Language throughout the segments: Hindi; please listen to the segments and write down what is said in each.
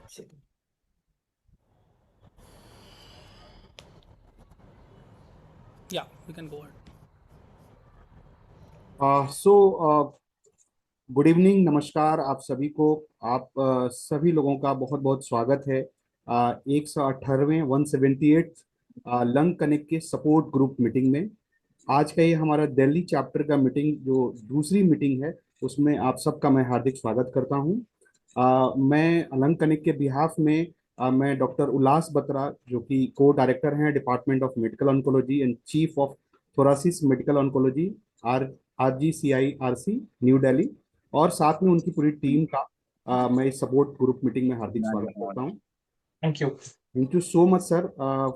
Second. Yeah, we can go ahead. So good evening, नमस्कार आप सभी को। आप सभी लोगों का बहुत बहुत स्वागत है 118वें 178 लंग कनेक्ट के सपोर्ट ग्रुप मीटिंग में। आज का ये हमारा दिल्ली चैप्टर का मीटिंग जो दूसरी मीटिंग है, उसमें आप सबका मैं हार्दिक स्वागत करता हूं। मैं लंग कनेक्ट के बिहाफ में मैं डॉक्टर उल्लास बत्रा, जो कि को डायरेक्टर हैं department of medical oncology and chief of thoracic medical oncology, R RGCI RC, new Delhi, और साथ में उनकी पूरी टीम का मैं इस सपोर्ट ग्रुप मीटिंग में हार्दिक स्वागत करता हूं। Thank you. Thank you so much sir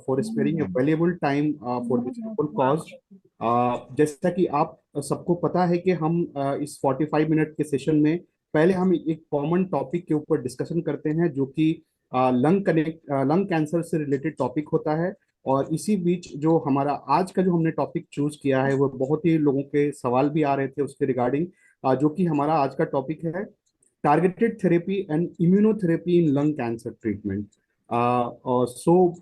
for sparing a valuable time for this noble cause. जैसा कि आप सबको पता है कि हम इस 45 मिनट के सेशन में पहले हम एक कॉमन टॉपिक के ऊपर डिस्कशन करते हैं, जो कि लंग कैंसर से रिलेटेड टॉपिक होता है। और इसी बीच जो हमारा आज का जो हमने टॉपिक चूज किया है, वो बहुत ही लोगों के सवाल भी आ रहे थे उसके रिगार्डिंग, जो कि हमारा आज का टॉपिक है targeted therapy and immunotherapy in lung cancer treatment. और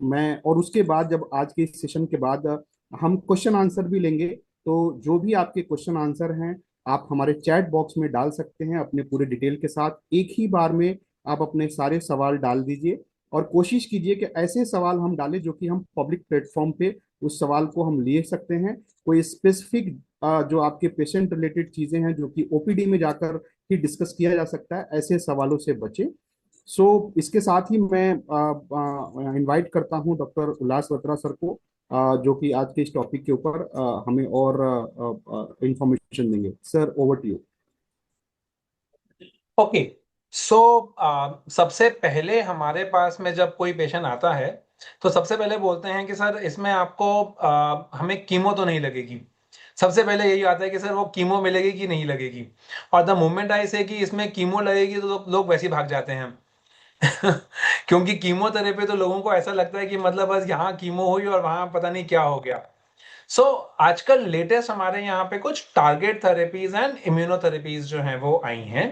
मैं और उसके बाद जब आज के इस सेशन के बाद हम क्वेश्चन आंसर भी लेंगे। तो जो भी आपके क्वेश्चन आंसर हैं, आप हमारे चैट बॉक्स में डाल सकते हैं अपने पूरे डिटेल के साथ। एक ही बार में आप अपने सारे सवाल डाल दीजिए, और कोशिश कीजिए कि ऐसे सवाल हम डालें जो कि हम पब्लिक प्लेटफॉर्म पे उस सवाल को हम ले सकते हैं। कोई स्पेसिफिक जो आपके पेशेंट रिलेटेड चीजें हैं, जो कि OPD में जाकर ही डिस्कस किया जा सकता है, ऐसे सवालों से बचें। इसके साथ ही मैं इनवाइट करता हूं डॉक्टर उल्लास बत्रा सर को, जो कि आज के इस टॉपिक के ऊपर हमें और इंफॉर्मेशन देंगे। Sir, over to you. Okay. So सबसे पहले हमारे पास में जब कोई पेशेंट आता है तो सबसे पहले बोलते हैं कि सर इसमें आपको हमें कीमो तो नहीं लगेगी। सबसे पहले यही आता है कि सर वो कीमो मिलेगी कि नहीं लगेगी। और द मोमेंट आई से कि इसमें कीमो लगेगी तो लोग वैसे ही भाग जाते हैं। क्योंकि कीमोथेरेपी तो लोगों को ऐसा लगता है कि मतलब बस यहाँ कीमो हुई और वहां पता नहीं क्या हो गया। सो आजकल लेटेस्ट हमारे यहाँ पे कुछ टारगेट थेरेपीज एंड इम्यूनोथेरेपीज जो हैं वो आई हैं।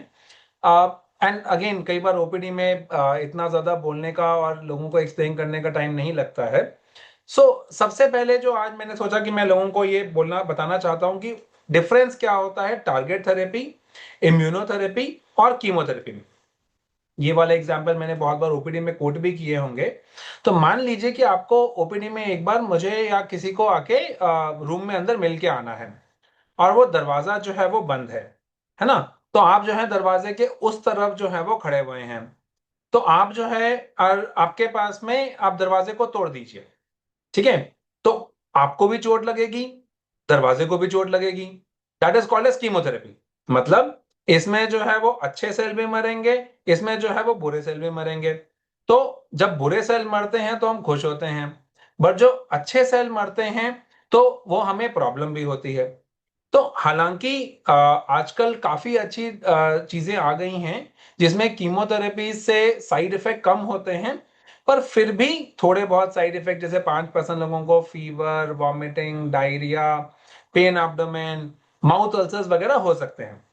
एंड अगेन कई बार ओपीडी में इतना ज्यादा बोलने का और लोगों को एक्सप्लेन करने का टाइम नहीं लगता है। सबसे पहले जो आज मैंने सोचा कि मैं लोगों को ये बोलना बताना चाहता हूं कि डिफरेंस क्या होता है टारगेट थेरेपी, इम्यूनोथेरेपी और कीमोथेरेपी में। ये वाला एग्जाम्पल मैंने बहुत बार ओपीडी में कोट भी किए होंगे। तो मान लीजिए कि आपको ओपीडी में एक बार मुझे या किसी को आके रूम में अंदर मिल के आना है और वो दरवाजा जो है वो बंद है ना। तो आप जो है दरवाजे के उस तरफ जो है वो खड़े हुए हैं। तो आप जो है और आपके पास में आप दरवाजे को तोड़ दीजिए। ठीक है। तो आपको भी चोट लगेगी, दरवाजे को भी चोट लगेगी। That is called as chemotherapy. मतलब इसमें जो है वो अच्छे सेल भी मरेंगे, इसमें जो है वो बुरे सेल भी मरेंगे। तो जब बुरे सेल मरते हैं तो हम खुश होते हैं, बट जो अच्छे सेल मरते हैं तो वो हमें प्रॉब्लम भी होती है। तो हालांकि आजकल काफी अच्छी चीजें आ गई हैं जिसमें कीमोथेरेपी से साइड इफेक्ट कम होते हैं। पर फिर भी थोड़े बहुत साइड इफेक्ट, जैसे 5% लोगों को fever, vomiting, diarrhoea, pen abdomen, mouth ulcers वगैरह हो सकते हैं।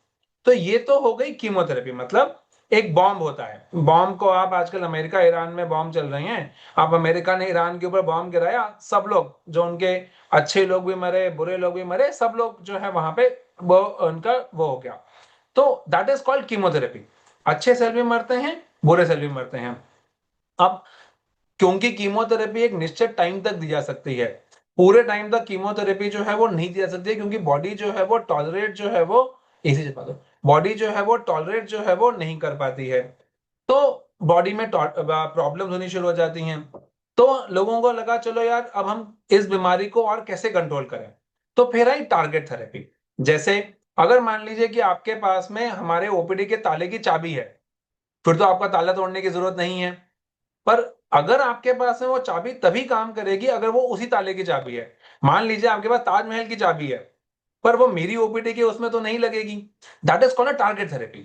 तो ये तो हो गई कीमोथेरेपी। मतलब एक बॉम्ब होता है, बॉम्ब को आप आजकल अमेरिका ईरान में बॉम्ब चल रहे हैं, आप अमेरिका ने ईरान के ऊपर बॉम्ब गिराया, सब लोग जो उनके अच्छे लोग भी मरे, बुरे लोग भी मरे, सब लोग जो है वहां पे वो उनका वो हो गया। तो दैट इज कॉल्ड कीमोथेरेपी। अच्छे सेल भी मरते हैं, बुरे सेल भी मरते हैं। अब क्योंकि कीमोथेरेपी एक निश्चित टाइम तक दी जा सकती है, पूरे टाइम तक कीमोथेरेपी जो है वो नहीं दी जा सकती, क्योंकि बॉडी जो है वो टॉलरेट जो है वो इसी से बॉडी जो है वो टॉलरेट जो है वो नहीं कर पाती है। तो बॉडी में प्रॉब्लम होनी शुरू हो जाती हैं। तो लोगों को लगा चलो यार अब हम इस बीमारी को और कैसे कंट्रोल करें। तो फिर आई टारगेट थेरेपी। जैसे अगर मान लीजिए कि आपके पास में हमारे ओपीडी के ताले की चाबी है, फिर तो आपका ताला तोड़ने की जरूरत नहीं है। पर अगर आपके पास में वो चाबी तभी काम करेगी अगर वो उसी ताले की चाबी है। मान लीजिए आपके पास ताजमहल की चाबी है, पर वो मेरी ओपीडी के उसमें तो नहीं लगेगी। That is called a target therapy.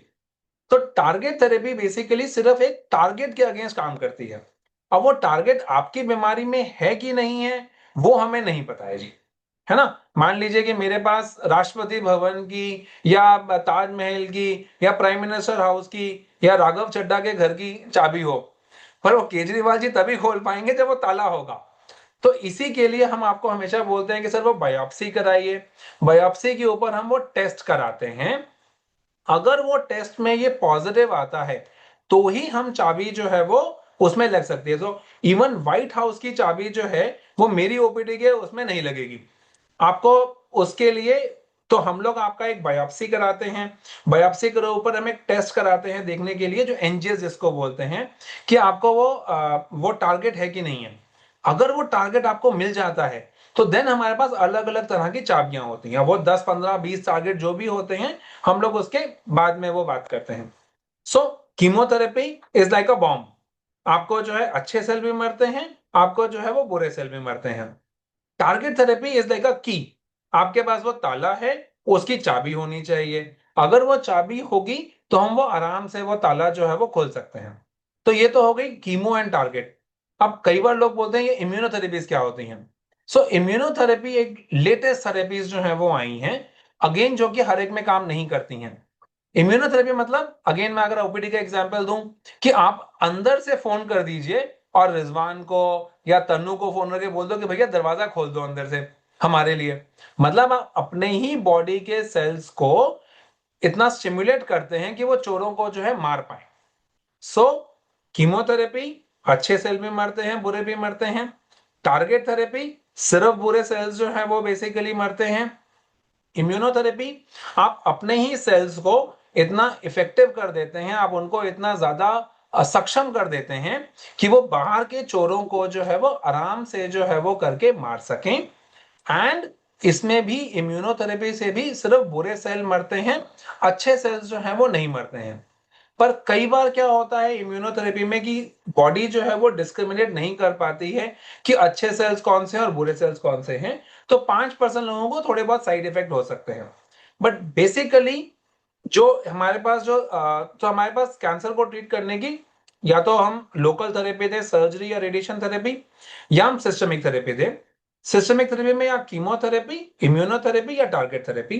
तो टारगेट थेरेपी बेसिकली सिर्फ एक टारगेट के अगेंस्ट काम करती है। अब वो टारगेट आपकी बीमारी में है कि नहीं है वो हमें नहीं पता है जी, है ना। मान लीजिए कि मेरे पास राष्ट्रपति भवन की या ताजमहल की या प्राइम मिनिस्टर हाउस की या राघव चड्ढा के घर की चाबी हो, पर वो केजरीवाल जी तभी खोल पाएंगे जब वो ताला होगा। तो इसी के लिए हम आपको हमेशा बोलते हैं कि सर वो बायोप्सी कराइए। बायोप्सी के ऊपर हम वो टेस्ट कराते हैं। अगर वो टेस्ट में ये पॉजिटिव आता है तो ही हम चाबी जो है वो उसमें लग सकती है। तो इवन व्हाइट हाउस की चाबी जो है वो मेरी ओपीडी के उसमें नहीं लगेगी आपको। उसके लिए तो हम लोग आपका एक बायोप्सी कराते हैं। बायोप्सी के ऊपर हम एक टेस्ट कराते हैं देखने के लिए, जो एनजीएस जिसको बोलते हैं, कि आपको वो टारगेट है कि नहीं है। अगर वो टारगेट आपको मिल जाता है तो देन हमारे पास अलग अलग तरह की चाबियां होती हैं। वो 10 15 20 टारगेट जो भी होते हैं हम लोग उसके बाद में वो बात करते हैं। So chemotherapy is like a bomb. आपको जो है अच्छे सेल भी मरते हैं, आपको जो है वो बुरे सेल भी मरते हैं। टारगेट थेरेपी इज लाइक अ की। आपके पास वो ताला है, उसकी चाबी होनी चाहिए। अगर वो चाबी होगी तो हम वो आराम से वो ताला जो है वो खोल सकते हैं। तो ये तो हो गई कीमो एंड टारगेट। अब कई बार लोग बोलते हैं ये इम्यूनोथेरेपीज क्या होती हैं। सो इम्यूनोथेरेपी एक लेटेस्ट थेरेपीज जो है वो आई हैं, अगेन जो कि हर एक में काम नहीं करती हैं। इम्यूनोथेरेपी मतलब, अगेन मैं अगर ओपीडी का एग्जांपल दूं, कि आप अंदर से फोन कर दीजिए और रिजवान को या तन्नू को फोन करके बोल दो कि भैया दरवाजा खोल दो अंदर से हमारे लिए। मतलब आप अपने ही बॉडी के सेल्स को इतना स्टिमुलेट करते हैं कि वो चोरों को जो है मार पाए। सो कीमोथेरेपी, अच्छे सेल भी मरते हैं बुरे भी मरते हैं। टारगेट थेरेपी, सिर्फ बुरे सेल्स जो है वो बेसिकली मरते हैं। इम्यूनोथेरेपी, आप अपने ही सेल्स को इतना इफेक्टिव कर देते हैं, आप उनको इतना ज्यादा सक्षम कर देते हैं कि वो बाहर के चोरों को जो है वो आराम से जो है वो करके मार सकें। एंड इसमें भी इम्यूनोथेरेपी से भी सिर्फ बुरे सेल मरते हैं, अच्छे सेल्स जो है वो नहीं मरते हैं। पर कई बार क्या होता है इम्यूनोथेरेपी में कि बॉडी जो है वो डिस्क्रिमिनेट नहीं कर पाती है कि अच्छे सेल्स कौन से हैं और बुरे सेल्स कौन से हैं। तो 5% लोगों को थोड़े बहुत साइड इफेक्ट हो सकते हैं। बट बेसिकली जो हमारे पास तो हमारे पास कैंसर को ट्रीट करने की या तो हम लोकल थेरेपी दे, सर्जरी या रेडिएशन थेरेपी, या हम सिस्टमिक थेरेपी दे। सिस्टमिक थेरेपी में या कीमोथेरेपी, इम्यूनोथेरेपी या टारगेट थेरेपी।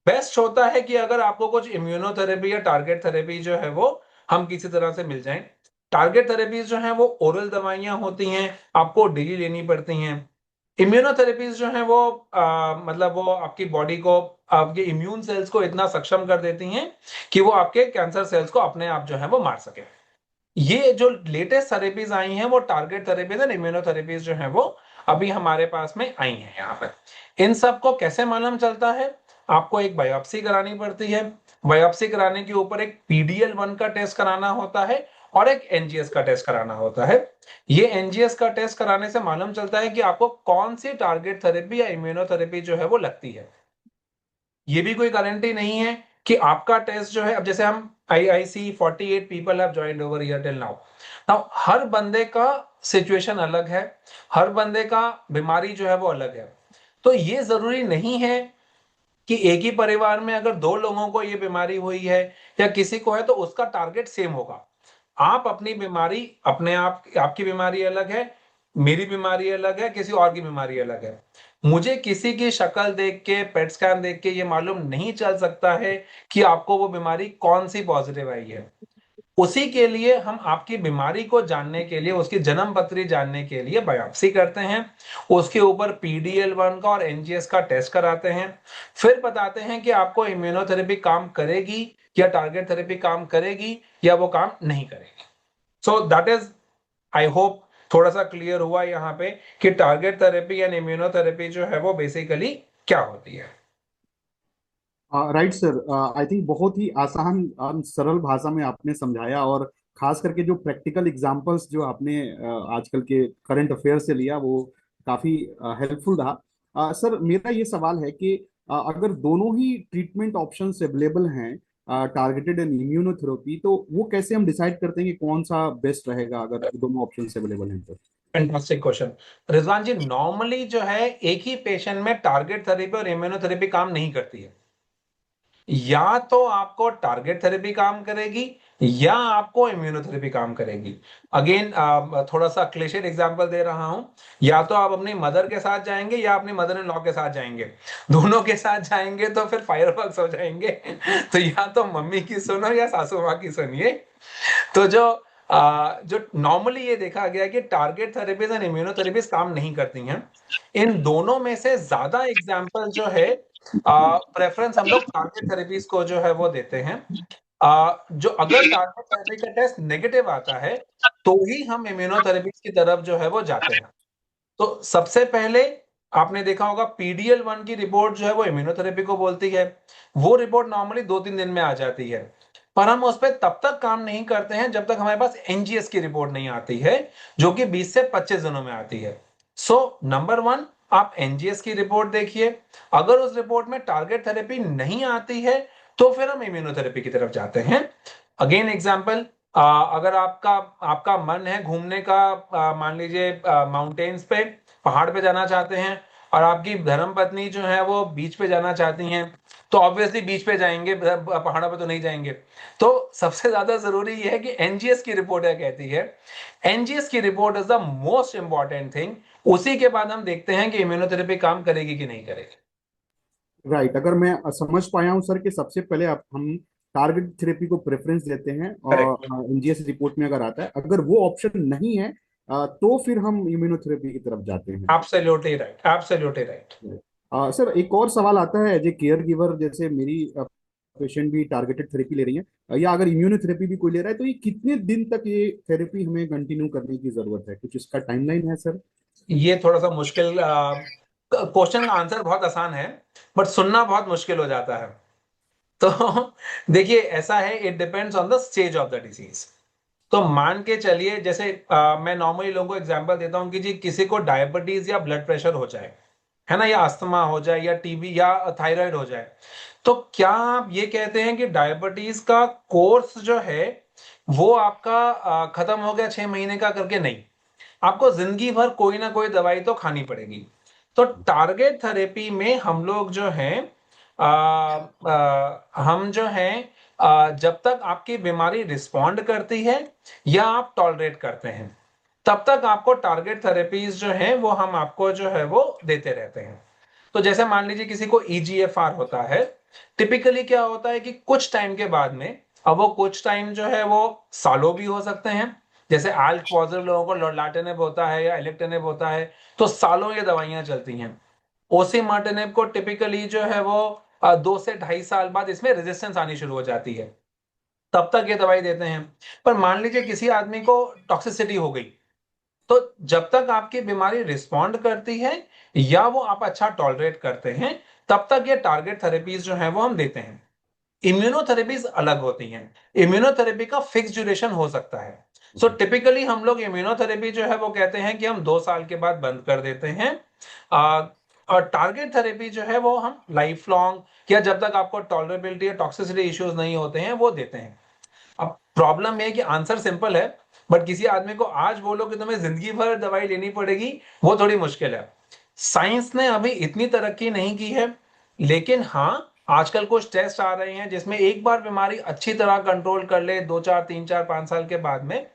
बेस्ट होता है कि अगर आपको कुछ इम्यूनोथेरेपी या टारगेट थेरेपी जो है वो हम किसी तरह से मिल जाएं। टारगेट थेरेपीज जो है वो ओरल दवाइयां होती हैं, आपको डेली लेनी पड़ती हैं। इम्यूनोथेरेपीज जो है वो मतलब वो आपकी बॉडी को, आपके इम्यून सेल्स को इतना सक्षम कर देती हैं कि वो आपके कैंसर सेल्स को अपने आप जो है वो मार सके। ये जो लेटेस्ट थेरेपीज आई हैं वो टारगेट थेरेपीज एंड इम्यूनोथेरेपीज जो है वो अभी हमारे पास में आई हैं यहाँ पर। इन सब को कैसे मालूम चलता है? आपको एक बायोप्सी करानी पड़ती है। बायोप्सी कराने के ऊपर एक पीडीएल1 का टेस्ट कराना होता है और एक एनजीएस का टेस्ट कराना होता है। ये एनजीएस का टेस्ट कराने से मालूम चलता है कि आपको कौन सी टारगेट थेरेपी या इम्यूनोथेरेपी जो है वो लगती है। ये भी कोई गारंटी नहीं है कि आपका टेस्ट जो है, अब जैसे हम I see 48 people have joined over here till now. Now हर बंदे का सिचुएशन अलग है, हर बंदे का बीमारी जो है वो अलग है। तो ये जरूरी नहीं है कि एक ही परिवार में अगर दो लोगों को ये बीमारी हुई है या किसी को है तो उसका टारगेट सेम होगा। आप अपनी बीमारी अपने आप, आपकी बीमारी अलग है, मेरी बीमारी अलग है, किसी और की बीमारी अलग है। मुझे किसी की शक्ल देख के, पेट स्कैन देख के ये मालूम नहीं चल सकता है कि आपको वो बीमारी कौन सी पॉजिटिव आई है। उसी के लिए हम आपकी बीमारी को जानने के लिए, उसकी जन्म पत्री जानने के लिए बायोप्सी करते हैं। उसके ऊपर पीडीएल1 का और एनजीएस का टेस्ट कराते हैं। फिर बताते हैं कि आपको इम्यूनोथेरेपी काम करेगी या टारगेट थेरेपी काम करेगी या वो काम नहीं करेगी। So that is, I hope थोड़ा सा क्लियर हुआ यहाँ पे कि टारगेट थेरेपी या इम्यूनोथेरेपी जो है वो बेसिकली क्या होती है। राइट सर, आई थिंक बहुत ही आसान सरल भाषा में आपने समझाया, और खास करके जो प्रैक्टिकल एग्जांपल्स जो आपने आजकल के करंट अफेयर से लिया वो काफी हेल्पफुल रहा। सर मेरा ये सवाल है कि अगर दोनों ही ट्रीटमेंट ऑप्शंस अवेलेबल हैं, टारगेटेड एंड इम्यूनोथेरेपी, तो वो कैसे हम डिसाइड करते हैं कि कौन सा बेस्ट रहेगा अगर दोनों ऑप्शंस अवेलेबल हैं तो? फैंटास्टिक क्वेश्चन रिजवान जी। नॉर्मली जो है एक ही पेशेंट में टारगेट थेरेपी और इम्यूनोथेरेपी काम नहीं करती है। या तो आपको टारगेट थेरेपी काम करेगी या आपको इम्यूनोथेरेपी काम करेगी। अगेन थोड़ा सा क्लिशेड एग्जांपल दे रहा हूं, या तो आप अपनी मदर के साथ जाएंगे या अपनी मदर इन लॉ के साथ जाएंगे। दोनों के साथ जाएंगे तो फिर फायरवर्क्स हो जाएंगे। तो या तो मम्मी की सुनो या सासू माँ की सुनिए। तो जो नॉर्मली ये देखा गया कि टारगेट थेरेपीज एंड इम्यूनोथेरेपीज काम नहीं करती हैं। इन दोनों में से ज्यादा एग्जाम्पल जो है प्रेफरेंस हम लोग टारगेट थेरेपीज को जो है वो देते हैं। जो अगर टारगेट थेरेपी का टेस्ट नेगेटिव आता है तो ही हम इम्यूनोथेरेपीज की तरफ जो है वो जाते हैं। तो सबसे पहले आपने देखा होगा PDL1 की रिपोर्ट जो है वो इम्यूनोथेरेपी को बोलती है। वो रिपोर्ट नॉर्मली 2-3 दिन में आ जाती है, पर हम उस पर तब तक काम नहीं करते हैं जब तक हमारे पास NGS की रिपोर्ट नहीं आती है, जो कि 20 से 25 दिनों में आती है। सो नंबर 1, आप NGS की रिपोर्ट देखिए। अगर उस रिपोर्ट में टारगेट थेरेपी नहीं आती है तो फिर हम इम्यूनोथेरेपी की तरफ जाते हैं। अगेन एग्जाम्पल, अगर आपका आपका मन है घूमने का, मान लीजिए माउंटेन्स पे, पहाड़ पे जाना चाहते हैं, और आपकी धर्म पत्नी जो है वो बीच पे जाना चाहती हैं, तो ऑब्वियसली बीच पे जाएंगे, पहाड़ों पे तो नहीं जाएंगे। तो सबसे ज्यादा जरूरी ये है कि NGS की रिपोर्ट क्या कहती है। NGS की report is the most important thing. उसी के बाद हम देखते हैं कि इम्यूनोथेरेपी काम करेगी कि नहीं करेगी। राइट, अगर मैं समझ पाया हूँ सर कि सबसे पहले आप हम टारगेट थेरेपी को प्रेफरेंस देते हैं, करेक्ट। और एनजीएस रिपोर्ट में अगर आता है, अगर वो ऑप्शन नहीं है तो फिर हम इम्यूनोथेरेपी की तरफ जाते हैं। Absolutely right, absolutely right. Sir, एक और सवाल आता है, एज ए केयर गिवर, जैसे मेरी पेशेंट भी टारगेटेड थेरेपी ले रही है, या अगर इम्यूनोथेरेपी भी कोई ले रहा है, तो ये कितने दिन तक ये थेरेपी हमें कंटिन्यू करने की जरूरत है? कुछ इसका टाइमलाइन है सर? ये थोड़ा सा मुश्किल क्वेश्चन, का आंसर बहुत आसान है बट सुनना बहुत मुश्किल हो जाता है। तो देखिए ऐसा है, it depends on the stage of the disease. तो मान के चलिए, जैसे मैं नॉर्मली लोगों को एग्जांपल देता हूं कि जी किसी को डायबिटीज या ब्लड प्रेशर हो जाए, है ना, या अस्थमा हो जाए, या टीबी या थायराइड हो जाए, तो क्या आप ये कहते हैं कि डायबिटीज का कोर्स जो है वो आपका खत्म हो गया 6 महीने का करके? नहीं, आपको जिंदगी भर कोई ना कोई दवाई तो खानी पड़ेगी। तो टारगेट थेरेपी में हम लोग जो हैं, हम जो हैं, जब तक आपकी बीमारी रिस्पॉन्ड करती है या आप टॉलरेट करते हैं, तब तक आपको टारगेट थेरेपीज जो हैं वो हम आपको जो है वो देते रहते हैं। तो जैसे मान लीजिए किसी को EGFR होता है, टिपिकली क्या होता है कि कुछ टाइम के बाद में, अब वो कुछ टाइम जो है वो सालों भी हो सकते हैं। जैसे ALK पॉजिटिव लोगों को लॉर्लाटिनिब होता है या इलेक्ट्रिनिब होता है, तो सालों ये दवाइयां चलती हैं। ओसिमाटिनिब को टिपिकली जो है वो 2 से 2.5 साल बाद इसमें रेजिस्टेंस आनी शुरू हो जाती है, तब तक ये दवाई देते हैं। पर मान लीजिए किसी आदमी को टॉक्सिसिटी हो गई, तो जब तक आपकी बीमारी रिस्पॉन्ड करती है या वो आप अच्छा टॉलरेट करते हैं, तब तक ये टारगेट थेरेपीज जो है वो हम देते हैं। इम्यूनोथेरेपीज अलग होती हैं। इम्यूनोथेरेपी का फिक्स ड्यूरेशन हो सकता है। सो टिपिकली हम लोग इम्यूनोथेरेपी जो है वो कहते हैं कि हम 2 साल के बाद बंद कर देते हैं। और टारगेट थेरेपी जो है वो हम लाइफ लॉन्ग या जब तक आपको टॉलरेबिलिटी या टॉक्सिसिटी इश्यूज नहीं होते हैं वो देते हैं। अब प्रॉब्लम यह है कि आंसर सिंपल है, बट किसी आदमी को आज बोलो कि तुम्हें जिंदगी भर दवाई लेनी पड़ेगी, वो थोड़ी मुश्किल है। साइंस ने अभी इतनी तरक्की नहीं की है, लेकिन हाँ, आजकल कुछ टेस्ट आ रहे हैं जिसमें एक बार बीमारी अच्छी तरह कंट्रोल कर ले 2, 4, 3, 4, 5 साल के बाद में,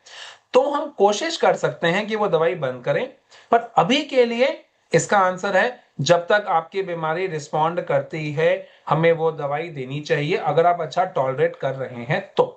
तो हम कोशिश कर सकते हैं कि वो दवाई बंद करें। पर अभी के लिए इसका आंसर है, जब तक आपकी बीमारी रिस्पॉन्ड करती है हमें वो दवाई देनी चाहिए, अगर आप अच्छा टॉलरेट कर रहे हैं तो।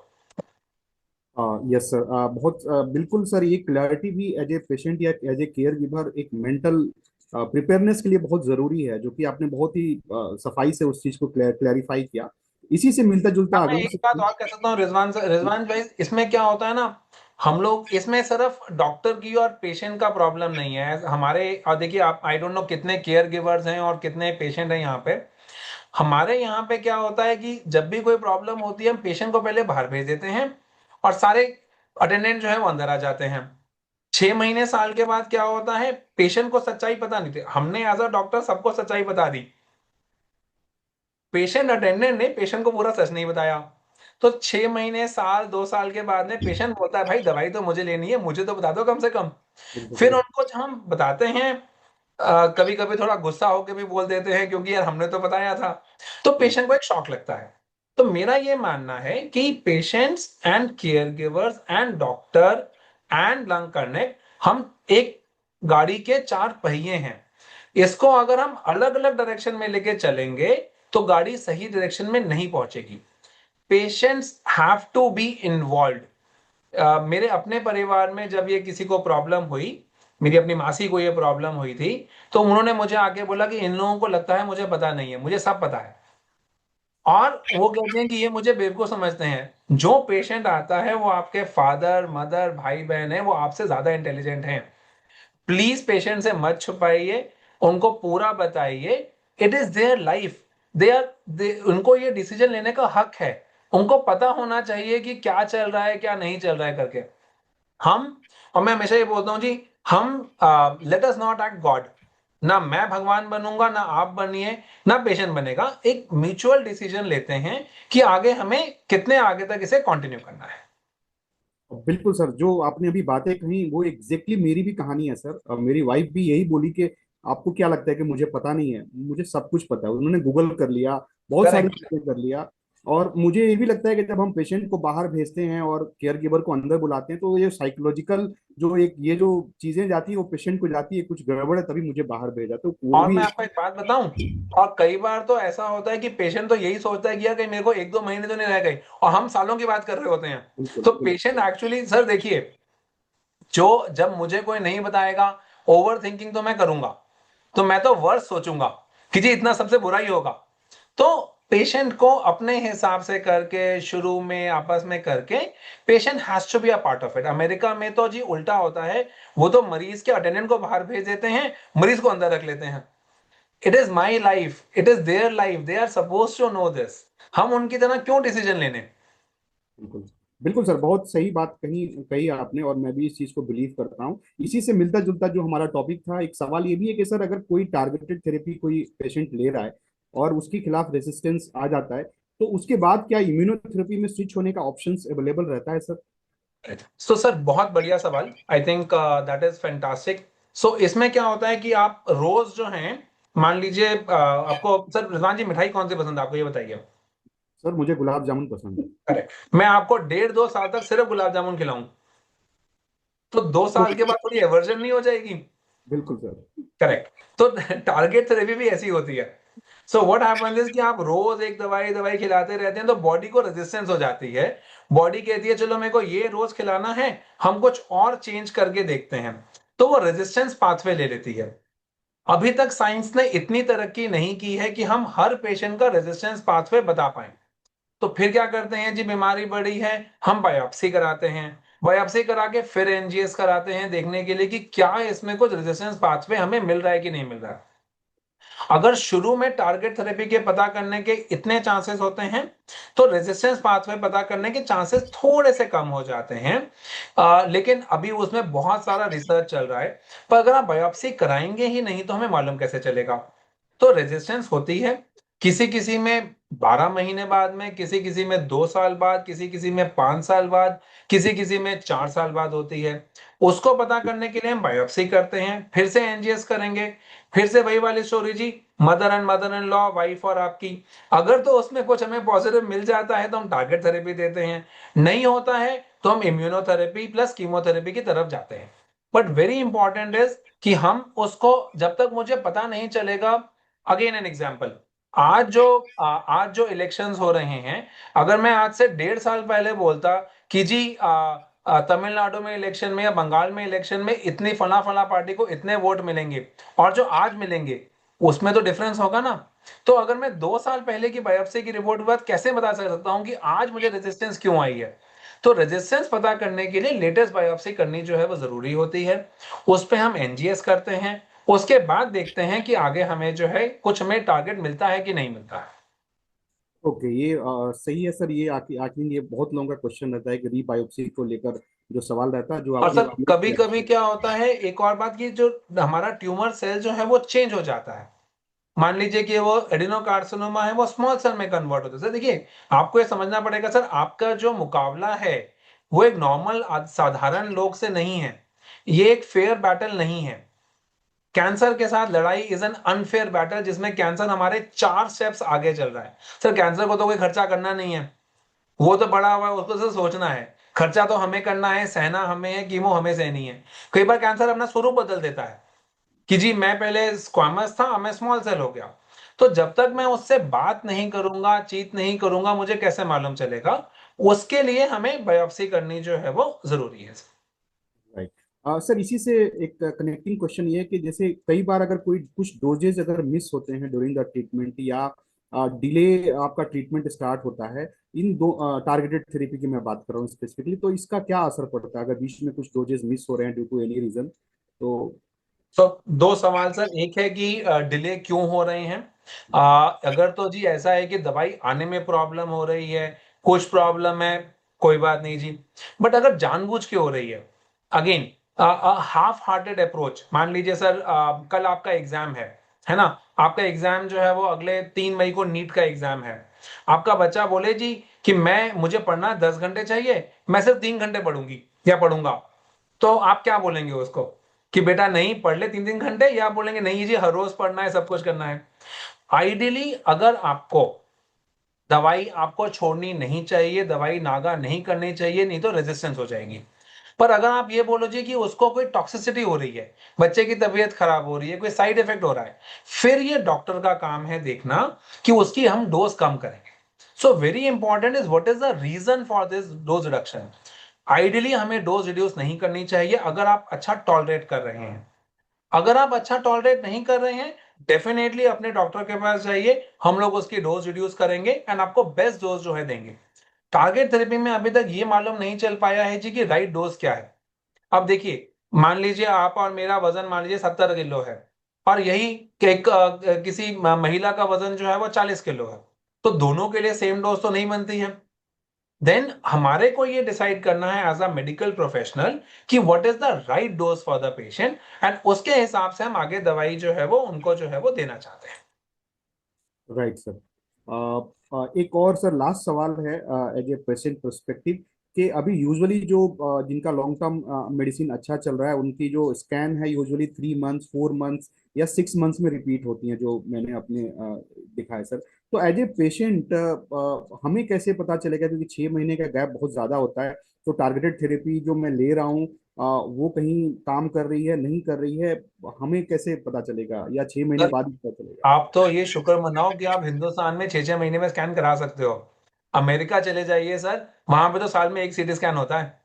यस सर, बहुत बिल्कुल सर, ये क्लैरिटी भी एज ए पेशेंट या एज ए केयर गिवर एक मेंटल प्रिपेयरनेस के लिए बहुत जरूरी है, जो कि आपने बहुत ही सफाई से उस चीज को क्लैरिफाई किया। इसी से मिलता जुलता अब मैं अगला एक बात और कह सकता हूँ रिजवान भाई, इसमें क्या होता है ना, हम लोग इसमें सिर्फ डॉक्टर की और पेशेंट का प्रॉब्लम नहीं है हमारे। और देखिए आप, आई डोंट नो कितने केयर गिवर्स हैं और कितने पेशेंट हैं यहाँ पे। हमारे यहाँ पे क्या होता है कि जब भी कोई प्रॉब्लम होती है हम पेशेंट को पहले बाहर भेज देते हैं, और सारे अटेंडेंट जो है वो अंदर आ जाते हैं। 6 महीने साल के बाद क्या होता है, पेशेंट को सच्चाई पता नहीं थी, हमने एज अ डॉक्टर सबको सच्चाई बता दी, पेशेंट अटेंडेंट ने पेशेंट को पूरा सच नहीं बताया। तो 6 महीने, साल, 2 साल के बाद में पेशेंट बोलता है भाई दवाई तो मुझे लेनी है, मुझे तो बता दो कम से कम। फिर उनको जब हम बताते हैं, कभी कभी थोड़ा गुस्सा होकर भी बोल देते हैं क्योंकि यार हमने तो बताया था, तो पेशेंट को एक शॉक लगता है। तो मेरा ये मानना है कि patients and care givers and doctor and lung connect, हम एक गाड़ी के 4 पहिए हैं। इसको अगर हम अलग अलग डायरेक्शन में लेके चलेंगे तो गाड़ी सही डायरेक्शन में नहीं पहुंचेगी। Patients have to be involve. मेरे अपने परिवार में जब ये किसी को प्रॉब्लम हुई, मेरी अपनी मासी को ये प्रॉब्लम हुई थी, तो उन्होंने मुझे आके बोला कि इन लोगों को लगता है मुझे पता नहीं है, मुझे सब पता है। और वो कहते हैं कि ये मुझे बेवकूफ समझते हैं। जो पेशेंट आता है वो आपके फादर मदर भाई बहन है, वो आपसे ज्यादा इंटेलिजेंट हैं। प्लीज पेशेंट से मत छुपाइए, उनको पूरा बताइए। इट इज देयर लाइफ, उनको ये डिसीजन लेने का हक है। उनको पता होना चाहिए कि क्या चल रहा है क्या नहीं चल रहा है करके। हम, और मैं हमेशा ये बोलता हूं जी, हम let us not act God. ना मैं भगवान बनूंगा, ना आप बनिए, ना पेशेंट बनेगा। एक म्यूचुअल डिसीजन लेते हैं कि आगे हमें कितने आगे तक इसे कंटिन्यू करना है। बिल्कुल सर, जो आपने अभी बातें कही वो एग्जैक्टली मेरी भी कहानी है सर। मेरी वाइफ भी यही बोली कि आपको क्या लगता है कि मुझे पता नहीं है? मुझे सब कुछ पता है। उन्होंने गूगल कर लिया, बहुत सारी करेक्ट। चीजें कर लिया। और मुझे ये भी लगता है कि जब हम पेशेंट को बाहर भेजते हैं और केयर गिवर को अंदर बुलाते हैं तो ये साइकोलॉजिकल जो एक ये जो चीजें जाती है वो पेशेंट को जाती है, कुछ गड़बड़ है तभी मुझे बाहर भेजा, तो वो और भी। मैं आपको एक बात बताऊं, और कई बार तो ऐसा होता है कि पेशेंट तो यही सोचता है कि यार कहीं मेरे को 1-2 महीने तो नहीं रह गए, और हम सालों की बात कर रहे होते हैं। बिल्कुल तो बिल्कुल। पेशेंट एक्चुअली सर देखिए, जो जब मुझे कोई नहीं बताएगा, ओवर थिंकिंग तो मैं करूंगा, तो मैं तो वर्ष सोचूंगा कि जी इतना सबसे बुरा ही होगा। तो पेशेंट को अपने हिसाब से करके, शुरू में आपस में करके, patient has to be a part of it. America में तो जी उल्टा होता है, वो तो मरीज के अटेंडेंट को बाहर भेज देते हैं, मरीज को अंदर रख लेते हैं। It is my life, it is their life, they are suppose to know this. हम उनकी तरह क्यों डिसीजन लेने। बिल्कुल बिल्कुल सर, बहुत सही बात कही कही आपने, और मैं भी इस चीज को बिलीव करता हूँ। इसी से मिलता जुलता जो हमारा टॉपिक था, एक सवाल ये भी है कि सर अगर कोई टारगेटेड थेरेपी कोई पेशेंट ले रहा है और उसके खिलाफ रेजिस्टेंस आ जाता है, तो उसके बाद क्या इम्यूनोथेरेपी में स्विच होने का ऑप्शन अवेलेबल रहता है सर? सो सर बहुत बढ़िया सवाल, I think that is fantastic. So इसमें क्या होता है कि आप रोज जो हैं, मान लीजिए आपको सर, रिजवान जी मिठाई कौन सी पसंद है आपको ये बताइए। सर मुझे गुलाब जामुन पसंद है। करेक्ट। मैं आपको 1.5-2 साल तक सिर्फ गुलाब जामुन खिलाऊं, तो 2 साल के बाद थोड़ी एवर्जन नहीं हो जाएगी। बिल्कुल सर। करेक्ट। तो टारगेट थेरेपी भी ऐसी होती है। सो व्हाट हैपेंस इज कि आप रोज एक दवाई दवाई खिलाते रहते हैं तो बॉडी को रेजिस्टेंस हो जाती है। बॉडी कहती है चलो मेरे को ये रोज खिलाना है, हम कुछ और चेंज करके देखते हैं। तो वो रेजिस्टेंस पाथवे ले लेती है। अभी तक साइंस ने इतनी तरक्की नहीं की है कि हम हर पेशेंट का रेजिस्टेंस पाथवे बता पाए। तो फिर क्या करते हैं जी, बीमारी बढ़ी है, हम बायोप्सी कराते हैं। बायोप्सी करा के फिर एनजीएस कराते हैं देखने के लिए कि क्या इसमें कुछ रेजिस्टेंस पाथवे हमें मिल रहा है कि नहीं मिल रहा है। अगर शुरू में टारगेट थेरेपी के पता करने के इतने चांसेस होते हैं, तो रेजिस्टेंस पाथवे पता करने के चांसेस थोड़े से कम हो जाते हैं। लेकिन अभी उसमें बहुत सारा रिसर्च चल रहा है। पर अगर आप बायोप्सी कराएंगे ही नहीं तो हमें मालूम कैसे चलेगा। तो रेजिस्टेंस होती है, किसी किसी में 12 महीने बाद में, किसी किसी में 2 साल बाद, किसी किसी में 5 साल बाद, किसी किसी में 4 साल बाद होती है। उसको पता करने के लिए हम बायोप्सी करते हैं, फिर से एनजीएस करेंगे, फिर से वही वाली स्टोरी जी, मदर इन लॉ वाइफ और आपकी। अगर तो उसमें कुछ हमें पॉजिटिव मिल जाता है तो हम टारगेट थेरेपी देते हैं, नहीं होता है तो हम इम्यूनोथेरेपी प्लस कीमोथेरेपी की तरफ जाते हैं। बट वेरी इंपॉर्टेंट इज कि हम उसको, जब तक मुझे पता नहीं चलेगा। अगेन एन एग्जांपल, आज जो इलेक्शंस हो रहे हैं, अगर मैं आज से 1.5 साल पहले बोलता कि जी तमिलनाडु में इलेक्शन में या बंगाल में इलेक्शन में इतनी फला फला पार्टी को इतने वोट मिलेंगे, और जो आज मिलेंगे उसमें तो डिफरेंस होगा ना। तो अगर मैं 2 साल पहले की बायोप्सी की रिपोर्ट के बाद कैसे बता सकता हूं कि आज मुझे रेजिस्टेंस क्यों आई है। तो रेजिस्टेंस पता करने के लिए लेटेस्ट बायोप्सी करनी जो है वो जरूरी होती है। उस पे हम एनजीएस करते हैं, उसके बाद देखते हैं कि आगे हमें जो है कुछ हमें टारगेट मिलता है कि नहीं मिलता है। ओके, ये सही है सर। ये आखिर ये बहुत लोगों का क्वेश्चन रहता है कि रीबायोप्सी को लेकर जो सवाल रहता है, जो और आपने सर clear कभी किया। कभी क्या होता है, एक और बात की, जो हमारा ट्यूमर सेल जो है वो चेंज हो जाता है। मान लीजिए कि वो एडिनोकार्सिनोमा है, वो स्मॉल सेल में कन्वर्ट होता है। सर देखिए, आपको ये समझना पड़ेगा सर, आपका जो मुकाबला है वो एक नॉर्मल साधारण लोग से नहीं है। ये एक फेयर बैटल नहीं है। कैंसर के साथ लड़ाई इज एन अनफेयर बैटल, जिसमें कैंसर हमारे 4 स्टेप्स आगे चल रहा है। सर कैंसर को तो कोई खर्चा करना नहीं है, वो तो बड़ा हुआ है, उसको सिर्फ सोचना है। खर्चा तो हमें करना है, सहना हमें है, कीमो हमें सहनी है। कई बार कैंसर अपना स्वरूप बदल देता है कि जी मैं पहले स्क्वामस था, अब मैं स्मॉल सेल हो गया। तो जब तक मैं उससे बात नहीं करूंगा, चीत नहीं करूंगा, मुझे कैसे मालूम चलेगा? उसके लिए हमें बायोप्सी करनी जो है वो जरूरी है। राइट। सर इसी से एक कनेक्टिंग क्वेश्चन ये है कि जैसे कई बार अगर कोई कुछ डोजेज अगर मिस होते हैं ड्यूरिंग द ट्रीटमेंट या डिले आपका ट्रीटमेंट स्टार्ट होता है, इन दो टारगेटेड थेरेपी की मैं बात कर रहा हूँ स्पेसिफिकली, तो इसका क्या असर पड़ता है अगर बीच में कुछ डोजेज मिस हो रहे हैं ड्यू टू एनी रीजन? तो तो दो सवाल सर, एक है कि डिले क्यों हो रहे हैं। अगर तो जी ऐसा है कि दवाई आने में प्रॉब्लम हो रही है, कुछ प्रॉब्लम है, कोई बात नहीं जी। बट अगर जानबूझ के हो रही है, अगेन हाफ हार्टेड अप्रोच, मान लीजिए सर कल आपका एग्जाम है ना, आपका एग्जाम जो है वो अगले 3 मई को नीट का एग्जाम है। आपका बच्चा बोले जी कि मैं मुझे पढ़ना 10 घंटे चाहिए, मैं सिर्फ 3 घंटे पढ़ूंगी या पढ़ूंगा, तो आप क्या बोलेंगे उसको कि बेटा नहीं पढ़ ले 3 3 घंटे, या आप बोलेंगे नहीं जी हर रोज पढ़ना है, सब कुछ करना है? आइडियली अगर आपको दवाई आपको छोड़नी नहीं चाहिए, दवाई नागा नहीं करनी चाहिए, नहीं तो रेजिस्टेंस हो जाएगी। पर अगर आप ये बोलो जी कि उसको कोई टॉक्सिसिटी हो रही है, बच्चे की तबीयत खराब हो रही है, कोई साइड इफेक्ट हो रहा है, फिर ये डॉक्टर का काम है देखना कि उसकी हम डोज कम करेंगे। So very important is what is the reason for this dose reduction. Ideally हमें डोज रिड्यूस नहीं करनी चाहिए अगर आप अच्छा टॉलरेट कर रहे हैं। अगर आप अच्छा टॉलरेट नहीं कर रहे हैं, डेफिनेटली अपने डॉक्टर के पास जाइए, हम लोग उसकी डोज रिड्यूस करेंगे एंड आपको बेस्ट डोज जो है देंगे। टारगेट थेरेपी में अभी तक ये मालूम नहीं चल पाया है जी कि राइट डोज क्या है। अब देखिए, मान लीजिए आप और मेरा वजन मान लीजिए 70 किलो है, और यही किसी महिला का वजन जो है वो 40 किलो है, तो दोनों के लिए सेम डोज तो नहीं बनती है। देन हमारे को ये डिसाइड करना है एज अ मेडिकल प्रोफेशनल कि what is the right dose for the patient, and उसके हिसाब से हम आगे दवाई जो है वो उनको जो है वो देना चाहते हैं। Right sir. एक और सर लास्ट सवाल है एज ए पेशेंट पर्सपेक्टिव, कि अभी यूजुअली जो जिनका लॉन्ग टर्म मेडिसिन अच्छा चल रहा है उनकी जो स्कैन है यूजुअली 3 मंथ्स 4 मंथ्स या 6 मंथ्स में रिपीट होती हैं, जो मैंने अपने देखा है सर। तो एज ए पेशेंट हमें कैसे पता चलेगा, क्योंकि 6 महीने का गैप बहुत ज़्यादा होता है, तो टारगेटेड थेरेपी जो मैं ले रहा हूँ वो कहीं काम कर रही है नहीं कर रही है, हमें कैसे पता चलेगा, या 6 महीने सर बाद ही पता चलेगा? आप तो ये शुक्र मनाओ कि आप हिंदुस्तान में 6 6 महीने में स्कैन करा सकते हो। अमेरिका चले जाइए सर, वहां पे तो साल में एक सीटी स्कैन होता है।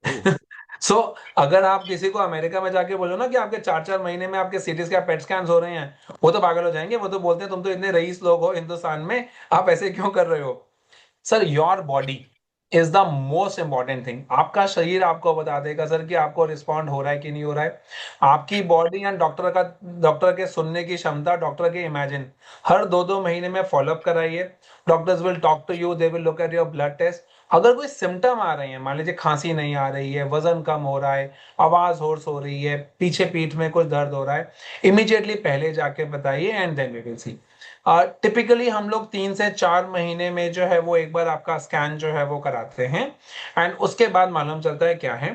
ओह। सो अगर आप किसी को अमेरिका में जाके बोलो ना कि आपके 4 4 महीने में आपके सीटी स्कैन पेट स्कैन हो रहे हैं, वो तो पागल हो जाएंगे। वो तो बोलते हैं तुम तो इतने रईस लोग हो हिंदुस्तान में, आप ऐसे क्यों कर रहे हो? Sir your body is the most important thing. आपका शरीर आपको बता देगा सर कि आपको रिस्पॉन्ड हो रहा है कि नहीं हो रहा है। आपकी बॉडी एंड डॉक्टर के सुनने की क्षमता, डॉक्टर के इमेजिन, हर 2 2 महीने में फॉलोअप कराइए। Doctors will talk to you, they will look at your blood test. अगर कोई सिम्टम आ रहे हैं, मान लीजिए खांसी नहीं आ रही है, वजन कम हो रहा है, आवाज होर्स हो रही है, पीछे पीठ में कुछ दर्द हो रहा है, इमीडिएटली पहले जाके बताइए and then we will see. Typically हम लोग 3 से 4 महीने में जो है वो एक बार आपका स्कैन जो है वो कराते हैं, एंड उसके बाद मालूम चलता है क्या है।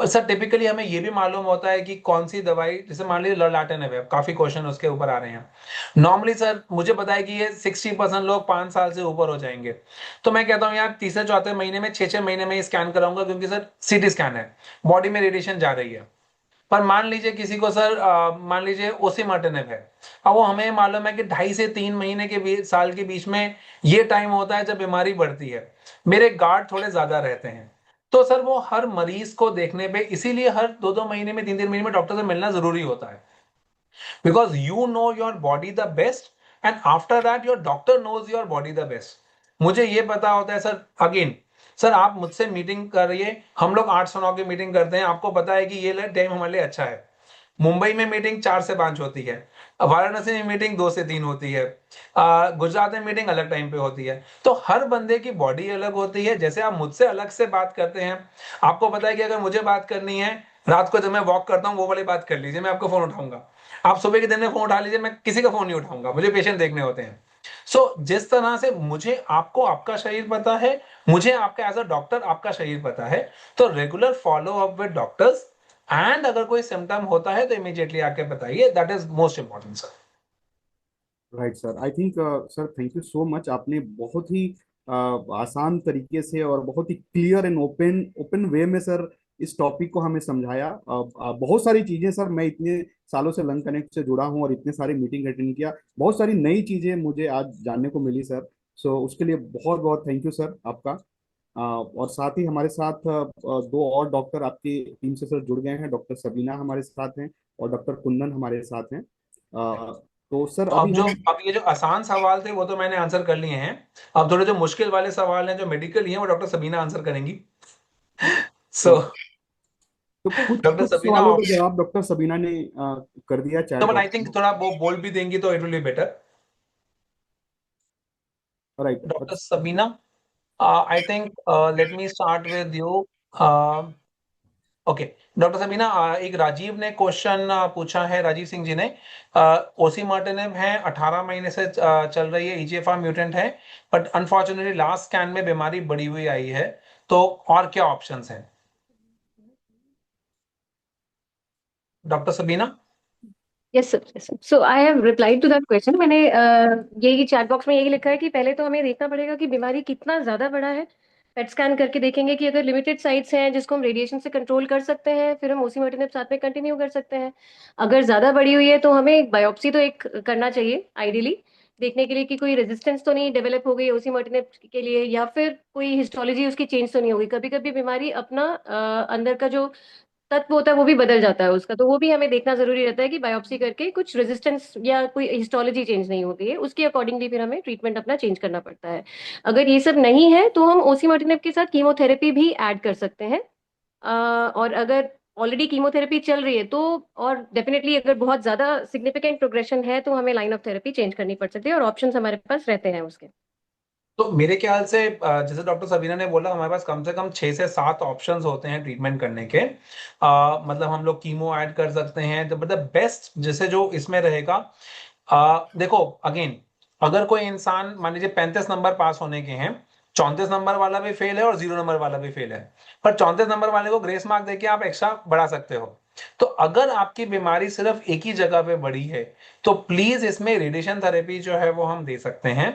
सर टिपिकली हमें ये भी मालूम होता है कि कौन सी दवाई, जैसे मान लीजिए लर्लाटेनेब, काफी क्वेश्चन उसके ऊपर आ रहे हैं। नॉर्मली सर मुझे पता है कि ये 60% लोग 5 साल से ऊपर हो जाएंगे, तो मैं कहता हूँ यार तीसरे चौथे महीने में 6 6 महीने में स्कैन कराऊंगा, क्योंकि सर सीटी स्कैन है, बॉडी में रेडिएशन जा रही है। पर मान लीजिए किसी को सर मान लीजिए ओसिमाटिनिब है, अब वो हमें मालूम है कि 2.5 से 3 महीने के बीच, साल के बीच में ये टाइम होता है जब बीमारी बढ़ती है, मेरे गार्ड थोड़े ज्यादा रहते हैं। तो सर वो हर मरीज को देखने पे, इसीलिए हर 2 2 महीने में 3 3 महीने में डॉक्टर से मिलना जरूरी होता है, because you know your body the best, and after that your doctor knows your body the best. मुझे ये पता होता है सर, अगेन सर आप मुझसे मीटिंग करिए, हम लोग 8 से 9 की मीटिंग करते हैं, आपको पता है कि ये टाइम हमारे लिए अच्छा है। मुंबई में मीटिंग 4 से 5 होती है, वाराणसी में मीटिंग 2 से 3 होती है, गुजरात में मीटिंग अलग टाइम पे होती है। तो हर बंदे की बॉडी अलग होती है। जैसे आप मुझसे अलग से बात करते हैं, आपको पता है कि अगर मुझे बात करनी है रात को जब मैं वॉक करता हूँ, वो वाली बात कर लीजिए, मैं आपको फोन उठाऊंगा। आप सुबह के दिन में फोन उठा लीजिए, मैं किसी का फोन नहीं उठाऊंगा, मुझे पेशेंट देखने होते हैं। जिस तरह से मुझे आपको आपका शरीर पता है, मुझे आपका एज अ डॉक्टर आपका शरीर पता है, तो regular follow up with doctors, and अगर कोई सिम्टम होता है तो इमीडिएटली आके बताइए, that is most important sir. Right sir, I think sir thank you so much, आपने बहुत ही आसान तरीके से और बहुत ही क्लियर एंड ओपन ओपन वे में सर इस टॉपिक को हमें समझाया। बहुत सारी चीजें सर, मैं इतने सालों से लंग कनेक्ट से जुड़ा हूं और इतने सारे मीटिंग अटेंड किया, बहुत सारी नई चीजें मुझे आज जानने को मिली सर। सो उसके लिए बहुत बहुत थैंक यू सर आपका। और साथ ही हमारे साथ दो और डॉक्टर आपकी टीम से सर जुड़ गए हैं, डॉक्टर सबीना हमारे साथ हैं और डॉक्टर कुंदन हमारे साथ हैं। तो सर तो अभी हम अब ये जो आसान सवाल थे वो तो मैंने आंसर कर लिए हैं। अब थोड़े जो मुश्किल वाले सवाल हैं जो मेडिकल ही हैं वो डॉक्टर सबीना आंसर करेंगी। सो तो, तो कुछ डॉक्टर कुछ सबीना, सवालों का जवाब डॉक्टर सबीना ने कर दिया तो chat but I box think में। थोड़ा वो बोल भी देंगी तो it will be better. Right. Doctor Sabina, I think let me start with you. Okay doctor Sabina, एक राजीव ने क्वेश्चन पूछा है, राजीव सिंह जी ने। ओसीमर्टिनिब है, 18 महीने से चल रही है, ईजीएफआर म्यूटेंट है, बट अनफॉर्चुनेटली लास्ट स्कैन में बीमारी बढ़ी हुई आई है, तो और क्या ऑप्शंस हैं? Doctor Sabina. Yes sir, yes sir. So I have replied to that question. मैंने यही चैट बॉक्स में यही लिखा है कि पहले तो हमें देखना पड़ेगा कि बीमारी कितना ज्यादा बड़ा है। पेट स्कैन करके देखेंगे कि अगर लिमिटेड साइट्स हैं जिसको हम रेडिएशन से कंट्रोल कर सकते हैं, फिर हम ओसिमेटिनिब साथ में कंटिन्यू कर सकते हैं। अगर ज्यादा बड़ी हुई है तो हमें एक बायोप्सी तो एक करना चाहिए आइडियली, देखने के लिए कि कोई रेजिस्टेंस तो नहीं डेवलप हो गई ओसिमेटिनिब के लिए, या फिर कोई हिस्टोलॉजी उसकी चेंज तो नहीं होगी। कभी कभी बीमारी अपना अंदर का जो तत्व होता है वो भी बदल जाता है उसका, तो वो भी हमें देखना जरूरी रहता है कि बायोप्सी करके कुछ रेजिस्टेंस या कोई हिस्टोलॉजी चेंज नहीं होती है, उसके अकॉर्डिंगली फिर हमें ट्रीटमेंट अपना चेंज करना पड़ता है। अगर ये सब नहीं है तो हम ओसिमेटिनिब के साथ कीमोथेरेपी भी ऐड कर सकते हैं। और अगर ऑलरेडी कीमोथेरेपी चल रही है तो, और डेफिनेटली अगर बहुत ज्यादा सिग्निफिकेंट प्रोग्रेशन है तो हमें लाइन ऑफ थेरेपी चेंज करनी पड़ सकती है, और ऑप्शंस हमारे पास रहते हैं उसके। तो मेरे ख्याल से जैसे डॉक्टर सबीना ने बोला, हमारे पास कम से कम 6 से 7 ऑप्शंस होते हैं ट्रीटमेंट करने के। मतलब हम लोग कीमो ऐड कर सकते हैं, तो मतलब बेस्ट जैसे जो इसमें रहेगा। देखो अगेन, अगर कोई इंसान मान लीजिए 35 नंबर पास होने के हैं, 34 नंबर वाला भी फेल है और 0 नंबर वाला भी फेल है, पर 34 नंबर वाले को ग्रेस मार्क देके आप एक्स्ट्रा बढ़ा सकते हो। तो अगर आपकी बीमारी सिर्फ एक ही जगह पे बढ़ी है तो प्लीज इसमें रेडिएशन थेरेपी जो है वो हम दे सकते हैं।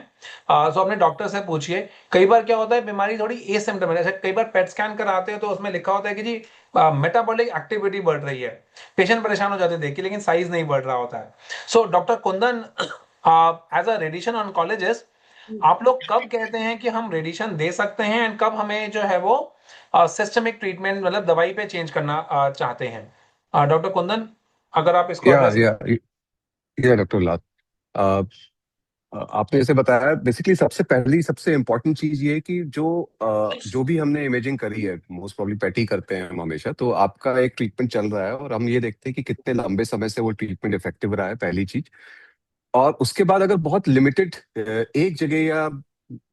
सो अपने डॉक्टर से पूछिए। कई बार क्या होता है, बीमारी थोड़ी एसिम्प्टोमेटिक है, कई बार पेट स्कैन कराते हो तो उसमें लिखा होता है कि जी मेटाबॉलिक एक्टिविटी बढ़ रही है, पेशेंट परेशान हो जाते हैं देख के, लेकिन साइज नहीं बढ़ रहा होता है। So doctor Kundan, as a radiation oncologist, आप लोग कब कहते हैं कि हम रेडिएशन दे सकते हैं एंड कब हमें जो है वो सिस्टमिक ट्रीटमेंट मतलब दवाई पे चेंज करना चाहते हैं? डॉक्टर कुंदन, अगर आप इसको या एड्रेस। या या डॉक्टर लाल, अ, आपने जैसे बताया, बेसिकली सबसे पहली सबसे इम्पोर्टेंट चीज ये है कि जो भी हमने इमेजिंग करी है, मोस्ट प्रॉब्ली पेटी करते हैं हम हमेशा, तो आपका एक ट्रीटमेंट चल रहा है और हम ये देखते हैं कि कितने लंबे समय से वो ट्रीटमेंट इफेक्टिव रहा है, पहली चीज। और उसके बाद अगर बहुत लिमिटेड एक जगह या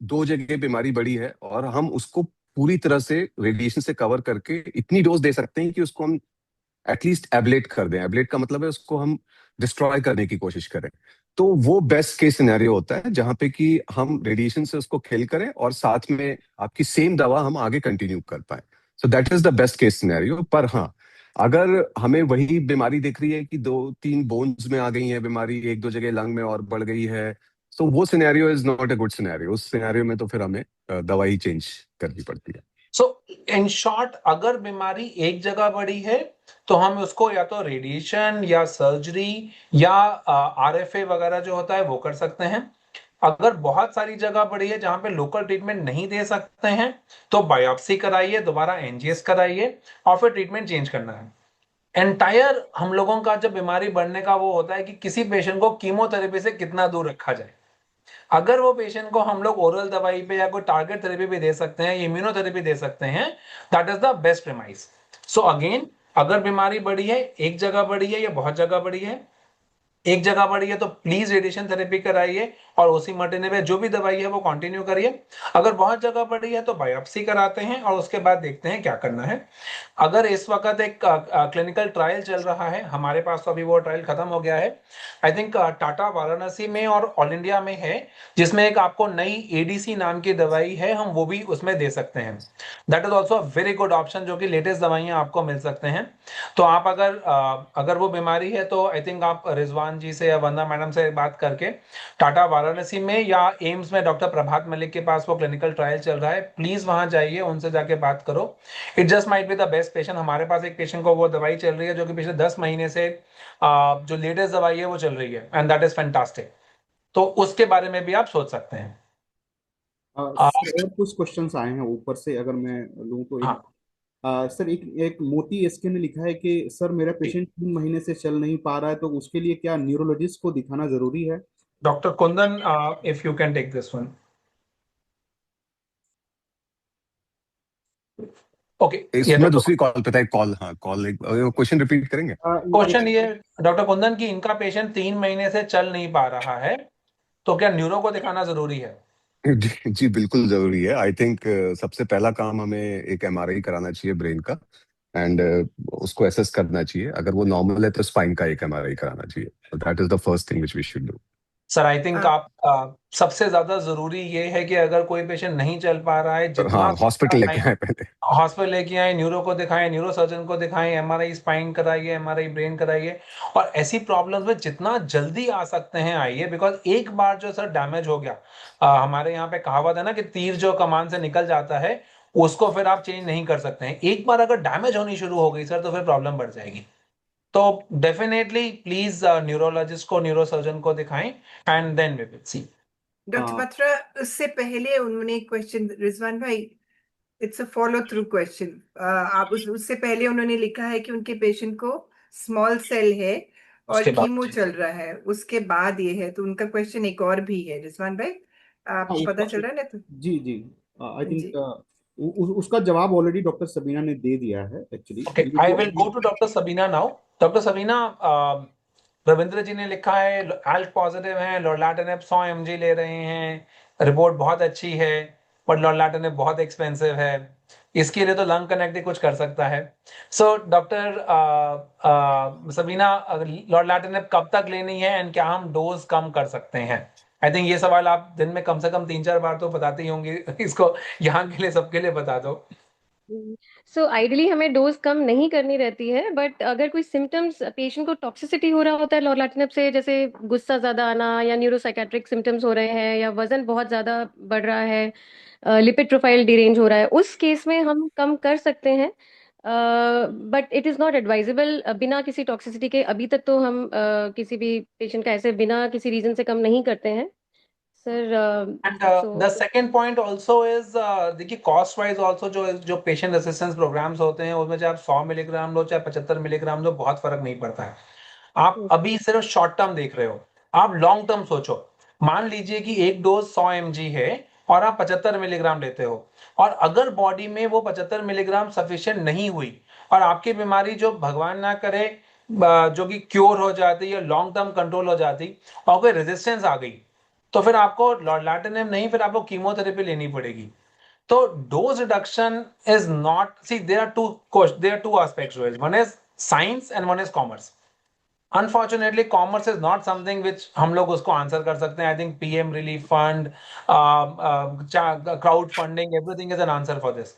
दो जगह बीमारी बढ़ी है और हम उसको पूरी तरह से रेडिएशन से कवर करके इतनी डोज दे सकते हैं कि उसको हम एटलीस्ट एब्लेट कर दें। एब्लेट का मतलब है उसको हम डिस्ट्रॉय करने की कोशिश करें। तो वो बेस्ट केस सिनेरियो होता है जहां पे कि हम रेडिएशन से उसको किल करें और साथ में आपकी सेम दवा हम आगे कंटिन्यू कर पाए। So that is the best case scenario. पर हाँ, अगर हमें वही बीमारी दिख रही है कि 2-3 बोन्स में आ गई है बीमारी, एक दो जगह लंग में और बढ़ गई है, तो वो scenario is not a good scenario. उस सिनेरियो में तो फिर हमें दवा ही चेंज करनी पड़ती है। सो इन शॉर्ट, अगर बीमारी एक जगह बढ़ी है तो हम उसको या तो रेडिएशन या सर्जरी या आरएफए वगैरह जो होता है वो कर सकते हैं। अगर बहुत सारी जगह बढ़ी है जहां पे लोकल ट्रीटमेंट नहीं दे सकते हैं तो बायोप्सी कराइए, दोबारा एनजीएस कराइए और फिर ट्रीटमेंट चेंज करना है। एंटायर हम लोगों का जब बीमारी बढ़ने का वो होता है कि किसी पेशेंट को कीमोथेरेपी से कितना दूर रखा जाए। अगर वो पेशेंट को हम लोग ओरल दवाई पे या कोई टारगेट थेरेपी भी दे सकते हैं, इम्यूनोथेरेपी दे सकते हैं, that is the best premise. So again, अगर बीमारी बढ़ी है, एक जगह बढ़ी है या बहुत जगह बढ़ी है, एक जगह बढ़ी है तो प्लीज रेडिएशन थेरेपी कराइए और osimertinib जो भी दवाई है वो कंटिन्यू करिए। अगर बहुत जगह पड़ी है तो बायोप्सी कराते हैं और उसके बाद देखते हैं क्या करना है। अगर इस वक्त एक क्लिनिकल ट्रायल चल रहा है, हमारे पास तो अभी वो ट्रायल खत्म हो गया है, आई थिंक टाटा वाराणसी में और ऑल इंडिया में है, जिसमें एक आपको नई एडीसी नाम की दवाई है, हम वो भी उसमें दे सकते हैं। That is also very good option, जो कि लेटेस्ट दवाइयां आपको मिल सकते हैं। तो आप अगर वो बीमारी है तो आई थिंक आप रिजवान जी से या वंदना मैडम से बात करके टाटा वाराणसी में या एम्स में डॉक्टर प्रभात मलिक के पास वो क्लिनिकल ट्रायल चल रहा है, प्लीज वहां जाइए, उनसे जाके बात करो। It just might be the best patient. हमारे पास एक पेशेंट को वो दवाई चल रही है जो कि पिछले 10 महीने से जो लेटेस्ट दवाई है वो चल रही है, एंड दैट इज फैंटास्टिक। तो उसके बारे में भी आप सोच सकते हैं। सर और कुछ क्वेश्चंस आए हैं ऊपर से, अगर मैं लूँ तो एक। हाँ सर एक एक मोती एसके ने लिखा है कि सर मेरा पेशेंट 3 महीने से चल नहीं पा रहा है, तो उसके लिए क्या न्यूरोलॉजिस्ट को दिखाना जरूरी है? Doctor Kundan, if you can take this one. Okay, ये इसमें तो दूसरी कॉल पे था, एक कॉल, हाँ कॉल, एक क्वेश्चन रिपीट करेंगे? क्वेश्चन ये डॉक्टर कुंदन की, इनका पेशेंट 3 महीने से चल नहीं पा रहा है, तो क्या न्यूरो को दिखाना जरूरी है? जी बिल्कुल जरूरी है। आई थिंक सबसे पहला काम हमें एक एमआरआई कराना चाहिए ब्रेन का, एंड उसको एसेस करना चाहिए। अगर वो नॉर्मल है तो स्पाइन का एक एमआरआई कराना चाहिए। That is the first thing which we should do. Sir I think आप सबसे ज्यादा जरूरी ये है कि अगर कोई पेशेंट नहीं चल पा रहा है, जितना हाँ, हॉस्पिटल लेके आए पहले। हॉस्पिटल लेके आए, न्यूरो को दिखाएं, न्यूरो सर्जन को दिखाएं, एमआरआई स्पाइन कराइए, एमआरआई ब्रेन कराइए, और ऐसी प्रॉब्लम्स में जितना जल्दी आ सकते हैं आइए। बिकॉज एक बार जो सर डैमेज हो गया, हमारे यहाँ पे कहावत है ना कि तीर जो कमान से निकल जाता है उसको फिर आप चेंज नहीं कर सकते हैं। एक बार अगर डैमेज होनी शुरू हो गई सर तो फिर प्रॉब्लम बढ़ जाएगी। तो डेफिनेटली प्लीज न्यूरोलॉजिस्ट को, न्यूरो सर्जन को दिखाएं, and then we will see. Doctor Batra, उससे पहले उन्होंने क्वेश्चन, रिजवान भाई, it's a follow through question. आप उससे पहले उन्होंने लिखा है कि उनके पेशेंट को स्मॉल सेल है और उसके बाद कीमो चल रहा है, उसके बाद ये है, तो उनका क्वेश्चन एक और भी है। रिजवान भाई, हाँ, आपको पता चल रहा है ना? तो जी जी, आई थिंक जी, उसका जवाब ऑलरेडी डॉक्टर सबीना ने दे दिया है actually. Okay, I will go to doctor Sabina now. Doctor Sabina, Ravindra ji ने लिखा है एल्क पॉजिटिव है, लॉर्लाटिनिब 100 mg ले रहे हैं, रिपोर्ट बहुत अच्छी है, पर लॉर्लाटिनिब बहुत एक्सपेंसिव है, इसके लिए तो लंग कनेक्ट ही कुछ कर सकता है। सो डॉक्टर सबीना, लॉर्लाटिनिब कब तक लेनी है एंड क्या हम डोज कम कर सकते हैं? आई थिंक ये सवाल आप दिन में कम से कम 3-4 बार तो बताते ही होंगे, इसको यहाँ के लिए सबके लिए बता दो। सो आइडियली हमें डोज कम नहीं करनी रहती है, बट अगर कोई सिम्टम्स पेशेंट को टॉक्सिसिटी हो रहा होता है लॉर्लाटिनिब से, जैसे गुस्सा ज्यादा आना या न्यूरोसाइकेट्रिक सिम्टम्स हो रहे हैं या वजन बहुत ज्यादा बढ़ रहा है, लिपिड प्रोफाइल डिरेंज हो रहा है, उस केस में हम कम कर सकते हैं। But it is not advisable बिना किसी टॉक्सिसिटी के। अभी तक तो हम किसी भी पेशेंट का ऐसे बिना किसी रीजन से कम नहीं करते हैं sir. And so the second point also is, देखिए कॉस्ट वाइज आल्सो जो जो पेशेंट असिस्टेंस प्रोग्राम्स होते हैं उसमें चाहे आप 100 मिलीग्राम लो चाहे 75 मिलीग्राम लो, बहुत फर्क नहीं पड़ता है। आप अभी सिर्फ शॉर्ट टर्म देख रहे हो, आप लॉन्ग टर्म सोचो। मान लीजिए कि एक डोज 100 mg है और आप 75 मिलीग्राम लेते हो, और अगर बॉडी में वो 75 मिलीग्राम सफिशिएंट नहीं हुई और आपकी बीमारी जो भगवान ना करे जो कि क्योर हो जाती या लॉन्ग टर्म कंट्रोल हो जाती और कोई रेजिस्टेंस आ गई, तो फिर आपको लॉर्लाटिनिब नहीं, फिर आपको कीमोथेरेपी लेनी पड़ेगी। तो dose reduction is not, see there are two aspects to it, one is science and one is commerce. Unfortunately commerce is not something which हम लोग उसको आंसर कर सकते हैं। I think PM relief fund, crowd funding, everything is an answer for this.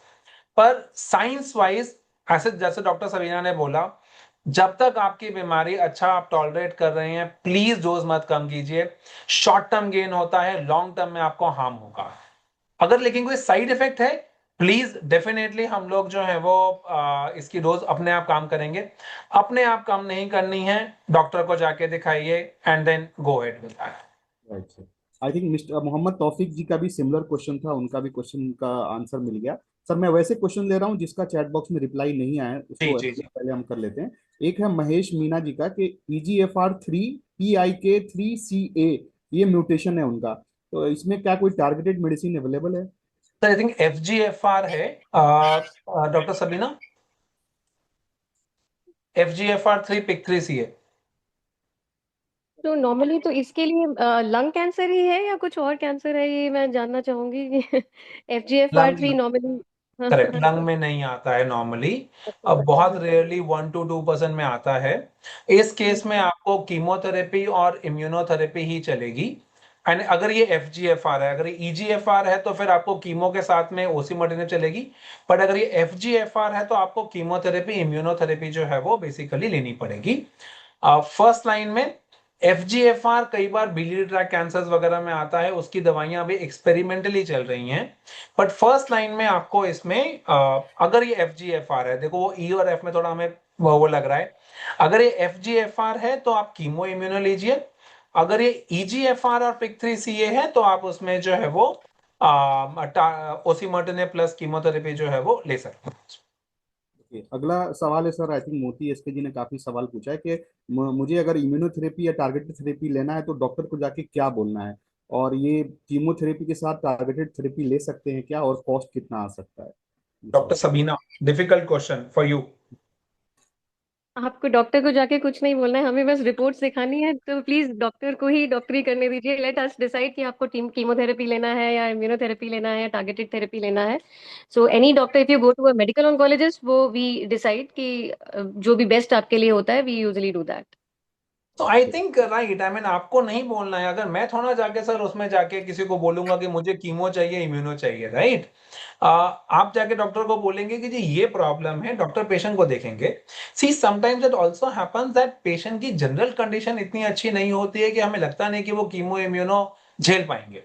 पर साइंस वाइज, ऐसे जैसे डॉक्टर सवीना ने बोला, जब तक आपकी बीमारी अच्छा आप टॉलरेट कर रहे हैं, प्लीज डोज मत कम कीजिए। शॉर्ट टर्म गेन होता है, लॉन्ग टर्म में आपको हार्म होगा। अगर लेकिन कोई साइड इफेक्ट है, प्लीज डेफिनेटली हम लोग जो है वो इसकी डोज अपने आप काम करेंगे। अपने आप कम नहीं करनी है, डॉक्टर को जाके दिखाइए and then go ahead with that. Right sir. I think mister Mohammad Taufiq ji का भी सिमिलर क्वेश्चन था, उनका भी क्वेश्चन का आंसर मिल गया। सर मैं वैसे क्वेश्चन ले रहा हूँ जिसका चैट बॉक्स में रिप्लाई नहीं आया है, जी उसको जी जी। पहले हम कर लेते हैं। एक है महेश मीना जी का कि EGFR3 PIK3CA, ये म्यूटेशन है उनका, तो इसमें क्या कोई टारगेटेड मेडिसिन अवेलेबल है? सर आई थिंक FGFR है, डॉक्टर सबीना, FGFR3 PIK3CA। तो नॉर्मली तो इसके लिए लंग कैंसर ही है या कुछ और कैंसर है, ये मैं जानना चाहूंगी। FGFR3 lung, normally. Correct, lung में नहीं आता है नॉर्मली। अब बहुत रेयरली 1 to 2% में आता है। इस केस में आपको कीमोथेरेपी और इम्यूनोथेरेपी ही चलेगी। एंड अगर ये FGFR है, अगर ये EGFR है तो फिर आपको कीमो के साथ में osimertinib चलेगी। बट अगर ये FGFR है तो आपको कीमोथेरेपी इम्यूनोथेरेपी जो है वो बेसिकली लेनी पड़ेगी। फर्स्ट लाइन में FGFR कई बार बिलियरी ट्रैक्ट कैंसर्स वगैरह में आता है, उसकी दवाइयां अभी एक्सपेरिमेंटली चल रही हैं। बट फर्स्ट लाइन में आपको इसमें अगर ये FGFR है, देखो वो E और F में थोड़ा हमें वो लग रहा है। अगर ये FGFR है तो आप कीमो इम्यूनो लीजिए। अगर ये EGFR और PIK3CA है तो आप उसमें जो है वो ओसिमर्टिनिब प्लस कीमोथेरेपी जो है वो ले सकते हैं। अगला सवाल है सर, आई थिंक मोती एसके जी ने काफी सवाल पूछा है कि मुझे अगर इम्यूनोथेरेपी या टारगेटेड थेरेपी लेना है तो डॉक्टर को जाके क्या बोलना है, और ये कीमोथेरेपी के साथ टारगेटेड थेरेपी ले सकते हैं क्या, और कॉस्ट कितना आ सकता है? ये डॉक्टर सवाल। Sabina, difficult question for you. आपको डॉक्टर को जाके कुछ नहीं बोलना है, हमें बस रिपोर्ट्स दिखानी है, तो प्लीज डॉक्टर को ही डॉक्टरी करने दीजिए। लेट अस डिसाइड कि आपको टीम कीमोथेरेपी लेना है या इम्यूनोथेरेपी लेना है या टारगेटेड थेरेपी लेना है। So any doctor, if you go to a medical oncologist, वो वी डिसाइड कि जो भी बेस्ट आपके लिए होता है, वी यूजुअली डू दैट। तो I think right, I mean आपको नहीं बोलना है। अगर मैं थोड़ा जाके सर उसमें जाके किसी को बोलूंगा कि मुझे कीमो चाहिए इम्यूनो चाहिए, राइट? आप जाके डॉक्टर को बोलेंगे कि जी ये प्रॉब्लम है, डॉक्टर पेशेंट को देखेंगे। See sometimes it also happens that patient की जनरल कंडीशन इतनी अच्छी नहीं होती है कि हमें लगता नहीं कि वो कीमो इम्यूनो झेल पाएंगे।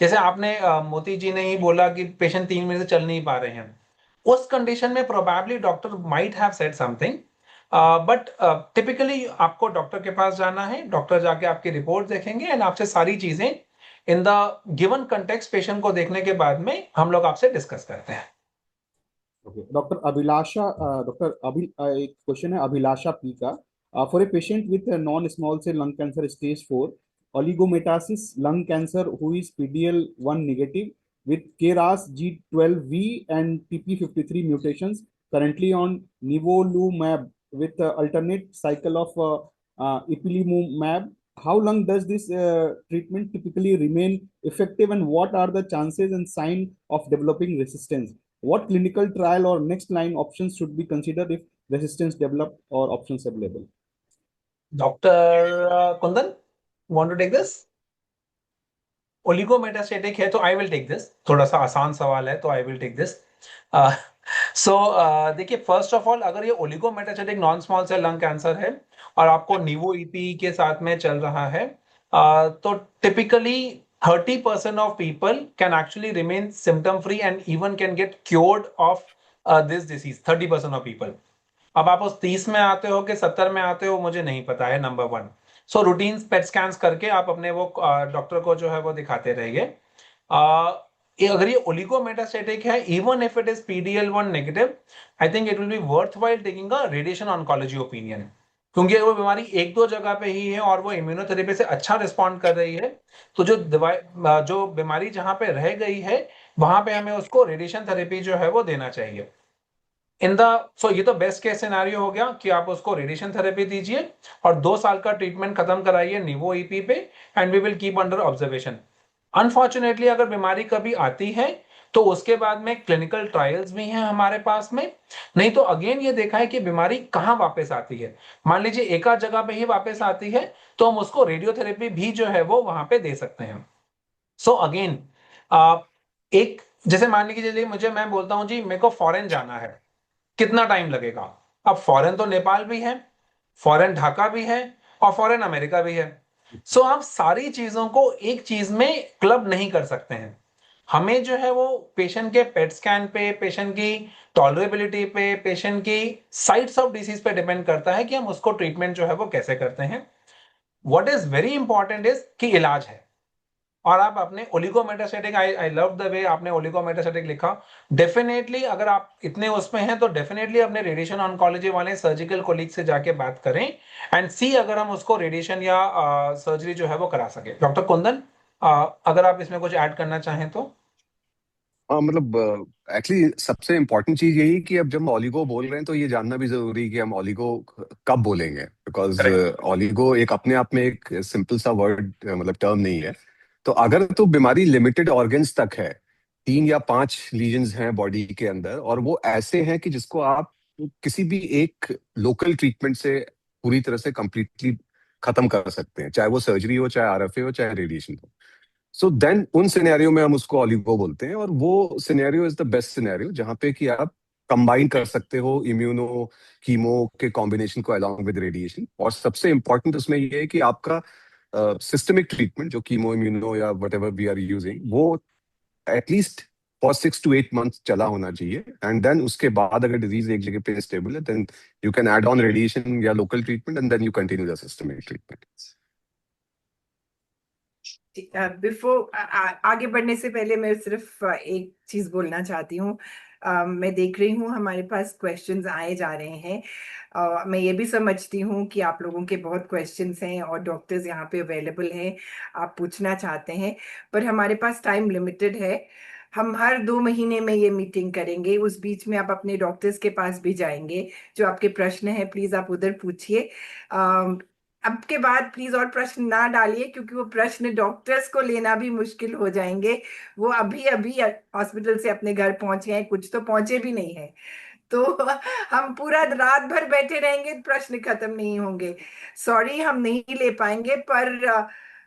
जैसे आपने मोती जी ने ही बोला कि पेशेंट 3 महीने से चल नहीं पा रहे हैं, उस कंडीशन में probably doctor might have said something. But typically आपको डॉक्टर के पास जाना है, डॉक्टर जाके आपकी रिपोर्ट देखेंगे एंड आपसे सारी चीजें in the given context patient को देखने के बाद में हम लोग आपसे डिस्कस करते हैं। ओके डॉक्टर अभिलाषा, एक क्वेश्चन है अभिलाषा पी का। For a patient with non small cell lung cancer stage 4 oligometasis lung cancer who is PDL1 negative with KRAS G12V and TP53 mutations currently on nivolumab with alternate cycle of ipilimumab. How long does this treatment typically remain effective, and what are the chances and sign of developing resistance? What clinical trial or next line options should be considered if resistance develop or options available? Doctor Kundan, want to take this? Oligometastatic है तो आई विल टेक दिस, थोड़ा सा आसान सवाल है तो I will take this. So देखिए, फर्स्ट ऑफ ऑल अगर ये oligometastatic non small cell lung cancer है और आपको निवो ईपी के साथ में चल रहा है, तो typically 30% of people can actually remain symptom free and even can get cured of this disease, 30% of people. अब आप उस 30 में आते हो कि 70 में आते हो मुझे नहीं पता है, नंबर वन। सो रूटीन पेट स्कैन्स करके आप अपने वो डॉक्टर को जो है वो दिखाते रहिए। अगर ये ओलिगोमेटास्टेटिक है, even if it is PDL1 negative, I think it will be worth while taking a radiation oncology opinion. क्योंकि अगर वो बीमारी एक दो जगह पे ही है और वो इम्यूनोथेरेपी से अच्छा रिस्पॉन्ड कर रही है, तो जो दवाई जो बीमारी जहां पे रह गई है वहां पे हमें उसको रेडिएशन थेरेपी जो है वो देना चाहिए। इन द सो ये तो बेस्ट केस सिनेरियो हो गया कि आप उसको रेडिएशन थेरेपी दीजिए और 2 साल का ट्रीटमेंट खत्म कराइए निवो ईपी पे, and we will keep under observation. Unfortunately अगर बीमारी कभी आती है तो उसके बाद में क्लिनिकल ट्रायल्स भी हैं हमारे पास में। नहीं तो अगेन ये देखा है कि बीमारी कहाँ वापस आती है। मान लीजिए एक आध जगह पे ही वापस आती है तो हम उसको रेडियोथेरेपी भी जो है वो वहां पे दे सकते हैं। सो अगेन एक जैसे मान लीजिए मुझे, मैं बोलता हूं जी मेरे को फॉरेन जाना है, कितना टाइम लगेगा? अब फॉरेन तो नेपाल भी है, फॉरेन ढाका भी है और फॉरेन अमेरिका भी है। सो आप सारी चीजों को एक चीज में क्लब नहीं कर सकते हैं। हमें जो है वो पेशेंट के पेट स्कैन पे, पेशेंट की टॉलरेबिलिटी पे, पेशेंट की साइट्स ऑफ डिसीज पे डिपेंड करता है कि हम उसको ट्रीटमेंट जो है वो कैसे करते हैं। What is very important is कि इलाज है। और आप अपने ओलिगोमेटास्टेटिक, आई लव द वे आपने ओलिगोमेटास्टेटिक लिखा। डेफिनेटली अगर आप इतने उसमें हैं तो डेफिनेटली अपने रेडिएशन ऑन्कोलॉजी वाले सर्जिकल कोलीग से जाके बात करें एंड सी अगर हम उसको रेडिएशन या सर्जरी जो है वो करा सके। डॉक्टर कुंदन, अगर आप इसमें कुछ ऐड करना चाहें तो। हाँ मतलब एक्चुअली सबसे इम्पोर्टेंट चीज यही कि अब जब हम ओलिगो बोल रहे हैं तो ये जानना भी जरूरी है कि हम ओलिगो कब बोलेंगे। Because correct. ओलिगो एक अपने आप में एक सिंपल सा वर्ड मतलब टर्म नहीं है। तो अगर तो बीमारी लिमिटेड ऑर्गन्स तक है, 3 या 5 लीजन्स हैं बॉडी के अंदर, और वो ऐसे हैं कि जिसको आप किसी भी एक लोकल ट्रीटमेंट से पूरी तरह से कंप्लीटली खत्म कर सकते हैं, चाहे वो सर्जरी हो, चाहे आरएफए हो, चाहे रेडिएशन हो। सो देन उन सिनेरियो में हम उसको ओलिगो बोलते हैं, और वो scenario is the best scenario जहां पे कि आप कंबाइन कर सकते हो इम्यूनो कीमो के कॉम्बिनेशन को अलोंग विद रेडिएशन। और सबसे इंपॉर्टेंट उसमें ये है कि आपका सिस्टमिक ट्रीटमेंट जो कीमो इम्यूनो या whatever we are using, वो एटलीस्ट फॉर 6 to 8 months चला होना चाहिए। एंड देन उसके बाद अगर डिजीज एक जगह पे स्टेबल है, then you can add on radiation या local treatment, and then you continue the systemic treatment. Before आगे बढ़ने से पहले मैं सिर्फ एक चीज बोलना चाहती हूँ। मैं देख रही हूँ हमारे पास क्वेश्चंस आए जा रहे हैं। मैं ये भी समझती हूँ कि आप लोगों के बहुत क्वेश्चंस हैं और डॉक्टर्स यहाँ पे अवेलेबल हैं, आप पूछना चाहते हैं, पर हमारे पास टाइम लिमिटेड है। हम हर 2 महीने में ये मीटिंग करेंगे, उस बीच में आप अपने डॉक्टर्स के पास भी जाएंगे। जो आपके प्रश्न है प्लीज आप उधर पूछिए। अब के बाद प्लीज और प्रश्न ना डालिए, क्योंकि वो प्रश्न डॉक्टर्स को लेना भी मुश्किल हो जाएंगे। वो अभी अभी हॉस्पिटल से अपने घर पहुंचे हैं, कुछ तो पहुंचे भी नहीं है। तो हम पूरा रात भर बैठे रहेंगे, प्रश्न खत्म नहीं होंगे। सॉरी हम नहीं ले पाएंगे, पर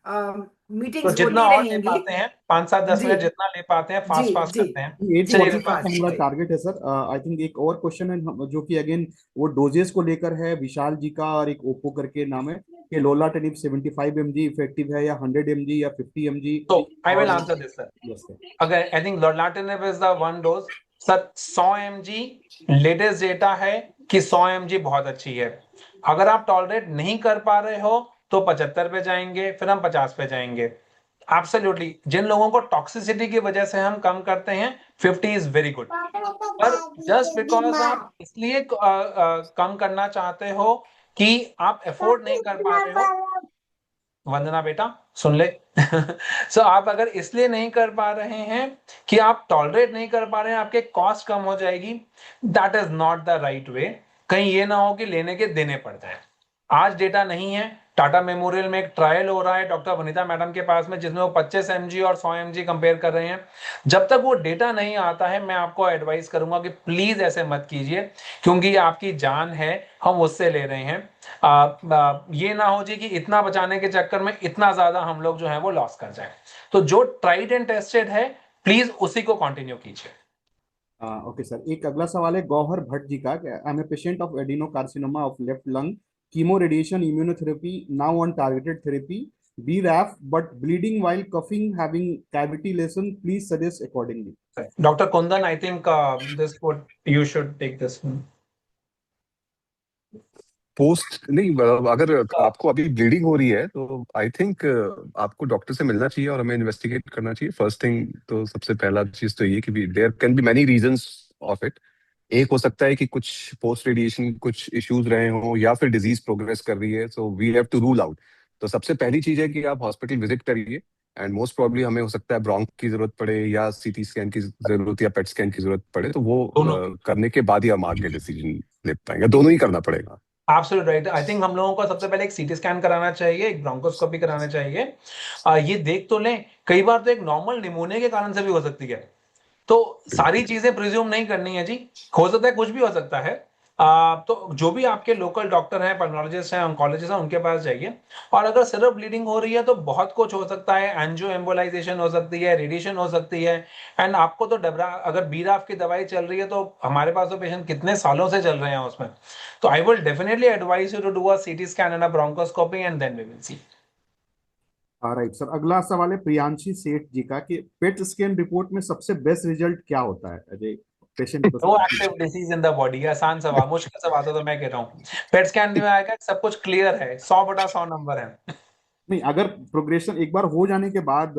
तो मीटिंग्स जितना होती और ले रहेंगी। पाते हैं, 5-7-10 मिनट जी जितना ले पाते हैं, जी फास्ट फास्ट जी करते हैं। 8 चलिए जी, 45 का रिजवान। हमारा फास्ट। टारगेट है सर। आई थिंक एक और क्वेश्चन है जो कि अगेन वो डोजेस को लेकर है, विशाल जी का, और एक ओप्पो करके नाम है कि लोलाटेनिब 75 mg इफेक्टिव है या 100 mg या 50 mg। तो आई विल और answer this sir. Yes sir. अगर I think lorlatinib is the one dose sir. 100 mg latest data है कि 100 mg बहुत अच्छी है। अगर आप टॉलरेट नहीं कर पा रहे हो तो 75 पे जाएंगे, फिर हम 50 पे जाएंगे। एब्सोल्युटली, जिन लोगों को टॉक्सिसिटी की वजह से हम कम करते हैं, 50 इज वेरी गुड। पर जस्ट बिकॉज आप इसलिए कम करना चाहते हो कि आप अफोर्ड नहीं कर पा रहे हो, वंदना बेटा सुन ले। सो आप अगर इसलिए नहीं कर पा रहे हैं कि आप टॉलरेट नहीं कर पा रहे हैं, आपके कॉस्ट कम हो जाएगी, that is not the right way. कहीं ये ना हो कि लेने के देने पड़ जाए। आज डेटा नहीं है। टाटा मेमोरियल में एक ट्रायल हो रहा है डॉक्टर वनीता मैडम के पास में, जिसमें वो 25 mg और 100 mg कंपेयर कर रहे हैं। जब तक वो डेटा नहीं आता है, मैं आपको एडवाइस करूंगा कि प्लीज ऐसे मत कीजिए, क्योंकि ये आपकी जान है, हम उससे ले रहे हैं। ये ना हो जी कि इतना बचाने के चक्कर में इतना ज्यादा हम लोग जो है वो लॉस कर जाए। तो जो ट्राइड एंड टेस्टेड है, प्लीज उसी को कंटिन्यू कीजिए। ओके सर, एक अगला सवाल है गौहर भट्ट जी का। I am a patient of adenocarcinoma of left lung, chemo radiation immunotherapy, now on targeted therapy, BRAF, but bleeding while coughing, having cavity lesion. Please suggest accordingly. Doctor Kundan, I think this would you should take this. Post नहीं, अगर आपको अभी ब्लीडिंग हो रही है तो आई थिंक आपको डॉक्टर से मिलना चाहिए और हमें इन्वेस्टिगेट करना चाहिए। फर्स्ट थिंग तो सबसे पहला चीज तो ये कि there can be many reasons of it. एक हो सकता है कि कुछ पोस्ट रेडिएशन कुछ इश्यूज रहे हों, या फिर डिजीज प्रोग्रेस कर रही है, so we have to rule out. तो सबसे पहली चीज है कि आप हॉस्पिटल विजिट करिए, एंड मोस्ट प्रॉब्ली हमें हो सकता है ब्रोंक की जरूरत पड़े, या सीटी स्कैन की जरूरत, या पेट स्कैन की जरूरत पड़े, तो वो करने के बाद ही हम आगे डिसीजन ले पाएंगे। दोनों ही करना पड़ेगा। Absolute right. आई थिंक हम लोगों को सबसे पहले एक सीटी स्कैन कराना चाहिए, एक ब्रोंकोस्कोपी कराना चाहिए। ये देख तो लें, कई बार तो एक नॉर्मल निमोनिया के कारण से भी हो सकती है। तो सारी चीजें प्रिज्यूम नहीं करनी है जी, हो सकता है कुछ भी हो सकता है। तो जो भी आपके लोकल डॉक्टर हैं, पल्मोनोलॉजिस्ट हैं, ऑन्कोलॉजिस्ट हैं, उनके पास जाइए। और अगर सिर्फ ब्लीडिंग हो रही है तो बहुत कुछ हो सकता है, एंजियो एम्बोलाइजेशन हो सकती है, रेडिएशन हो सकती है। एंड आपको तो डबरा, अगर बीराफ की दवाई चल रही है तो हमारे पास तो पेशेंट कितने सालों से चल रहे हैं उसमें। तो I will definitely advise you to do a CT scan and a bronchoscopy, and then we will see. Right sir, अगला सवाल है प्रियांशी सेठ जी का कि पेट स्कैन रिपोर्ट में सबसे बेस्ट रिजल्ट क्या होता है अजय पेशेंट नो को? Active disease in the body. आसान सवाल, मुश्किल सवाल तो मैं कह रहा हूँ। पेट स्कैन में आएगा, सब कुछ क्लियर है, 100/100 नंबर है। नहीं, अगर प्रोग्रेशन एक बार हो जाने के बाद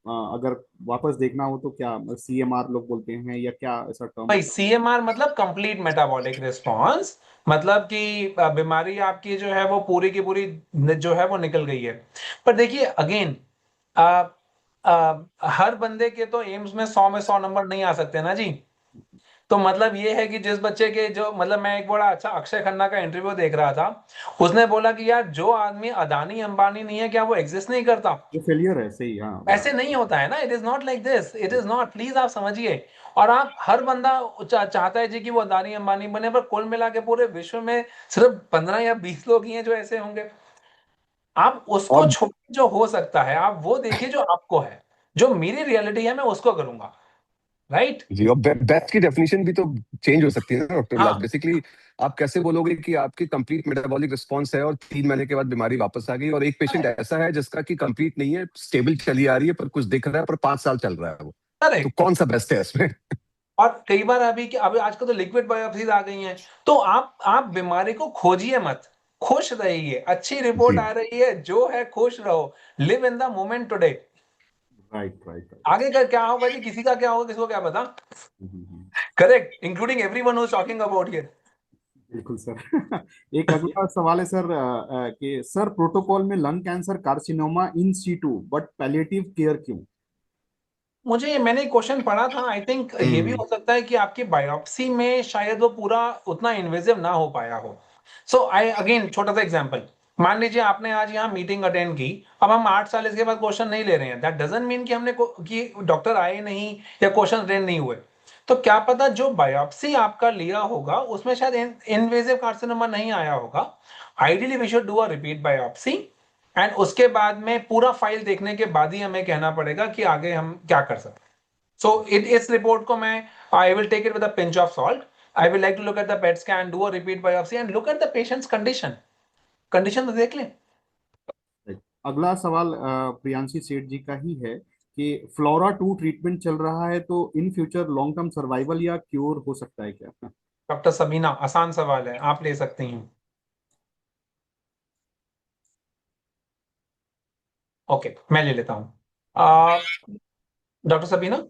अगर वापस देखना हो तो क्या CMR लोग बोलते हैं या क्या ऐसा टर्म? भाई CMR मतलब कंप्लीट मेटाबॉलिक रिस्पांस, मतलब कि बीमारी आपकी जो है वो पूरी की पूरी जो है वो निकल गई है। पर देखिए अगेन, हर बंदे के तो एम्स में 100 में 100 नंबर नहीं आ सकते ना जी। तो मतलब ये है कि जिस बच्चे के जो मतलब मैं एक बड़ा अच्छा अक्षय खन्ना का इंटरव्यू देख रहा था, उसने बोला कि यार जो आदमी अदानी अंबानी नहीं है क्या वो एग्जिस्ट नहीं करता? ये फेलियर है, सही, हाँ। ऐसे नहीं होता है ना, it is not like this, it is not, please आप समझिए। और आप हर बंदा चाहता है जी कि वो अदानी अंबानी बने, पर कुल मिला के पूरे विश्व में सिर्फ 15 या 20 लोग ही हैं जो ऐसे होंगे। आप उसको और छोड़िए जो हो सकता है, आप वो देखिए जो आपको है, जो मेरी रियलिटी है मैं उसको करूंगा, राइट? जी, और बेस्ट की डेफिनेशन भी तो चेंज हो सकती है ना डॉक्टर उल्लास। हाँ, बेसिकली आप कैसे बोलोगे कि आपकी कंप्लीट मेटाबॉलिक रिस्पांस है और 3 महीने के बाद बीमारी वापस आ गई, और एक पेशेंट ऐसा है जिसका कि कंप्लीट नहीं है, स्टेबल चली आ रही है पर कुछ दिख रहा है, पर 5 साल चल रहा है वो, तो करेक्ट। कौन सा बेस्ट है इसमें? और कई बार अभी आजकल तो लिक्विड बायोप्सीज आ गई हैं, तो आप बीमारी को खोजिए मत, खुश रहिए, अच्छी रिपोर्ट जी, आ रही है जो है, खुश रहो, live in the moment today. Right, right, आगे का क्या होगा जी, किसी का क्या होगा, किसको क्या पता। Right. Correct, including everyone who is talking about here. बिल्कुल सर। एक अगला सवाल है सर, कि सर प्रोटोकॉल में lung cancer carcinoma in situ but palliative care क्यों? मुझे मैंने एक क्वेश्चन पढ़ा था, आई थिंक ये भी हम्म, हो सकता है कि आपकी बायोप्सी में शायद वो पूरा उतना इन्वेजिव ना हो पाया हो। सो आई अगेन छोटा सा एग्जांपल, मान लीजिए आपने आज यहाँ मीटिंग अटेंड की, अब हम 8 साल इसके बाद क्वेश्चन नहीं ले रहे हैं, दैट डजंट मीन कि कि डॉक्टर आए नहीं या क्वेश्चन अटेंड नहीं हुए। तो क्या पता जो बायोप्सी आपका लिया होगा उसमें शायद इन्वेजिव कार्सिनोमा नहीं आया होगा। Ideally we should do a repeat biopsy, and उसके बाद में पूरा फाइल देखने के बाद ही हमें कहना पड़ेगा कि आगे हम क्या कर सकते हैं। सो इस रिपोर्ट को मैं I will take it with a pinch of salt. I will like to look at the pet scan, do a repeat biopsy and look at the patient's condition. Condition तो देख लें। Right. अगला सवाल प्रियांशी सेठ जी का ही है कि फ्लोरा 2 ट्रीटमेंट चल रहा है, तो in future long term survival या क्योर हो सकता है क्या? डॉक्टर सबीना, आसान सवाल है, आप ले सकती हैं। ओके, मैं ले लेता हूं। Doctor Sabina,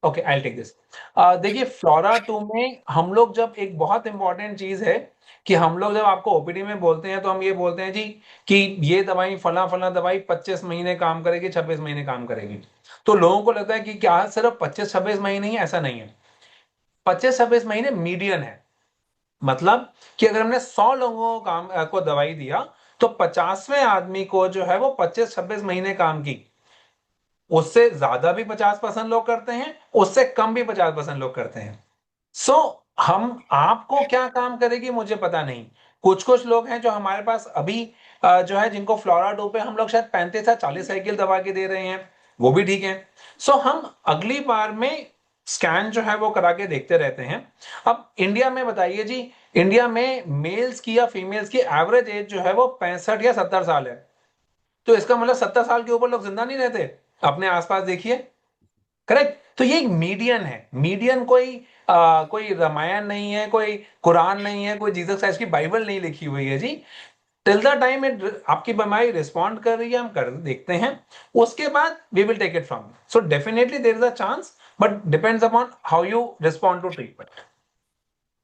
okay, I take this. देखिए फ्लोरा 2 में हम लोग जब एक बहुत इंपॉर्टेंट चीज है कि हम लोग जब आपको ओपीडी में बोलते हैं तो हम ये बोलते हैं जी कि ये दवाई फला फला दवाई 25 महीने काम करेगी, 26 महीने काम करेगी। तो लोगों को लगता है कि क्या सिर्फ 25-26 महीने ही, ऐसा नहीं है। 25-26 महीने मीडियन है। मतलब कि अगर हमने 100 लोगों को को दवाई दिया, तो 50वें आदमी को जो है वो 25-26 महीने काम की। उससे ज्यादा भी 50% लोग करते हैं, उससे कम भी 50% लोग करते हैं। सो हम आपको क्या काम करेगी मुझे पता नहीं। कुछ कुछ लोग हैं जो हमारे पास अभी जो है जिनको फ्लोरा 2 पे हम लोग शायद 35 या 40 साइकिल दबा के दे रहे हैं, वो भी ठीक है। सो हम अगली बार में स्कैन जो है वो करा के देखते रहते हैं। अब इंडिया में बताइए जी, इंडिया में मेल्स की या फीमेल्स की एवरेज एज जो है वो 65 या 70 साल है। तो इसका मतलब 70 साल के ऊपर लोग जिंदा नहीं रहते? अपने आसपास देखिए। करेक्ट। तो ये एक मीडियन है, मीडियन कोई रामायण नहीं है, कोई कुरान नहीं है, कोई जीसस क्राइस्ट की बाइबल नहीं लिखी हुई है जी। टिल द टाइम आपकी बीमारी रिस्पॉन्ड कर रही है, हम कर देखते हैं, उसके बाद we will take it from. So definitely there is a chance, but depends upon how you respond to treatment.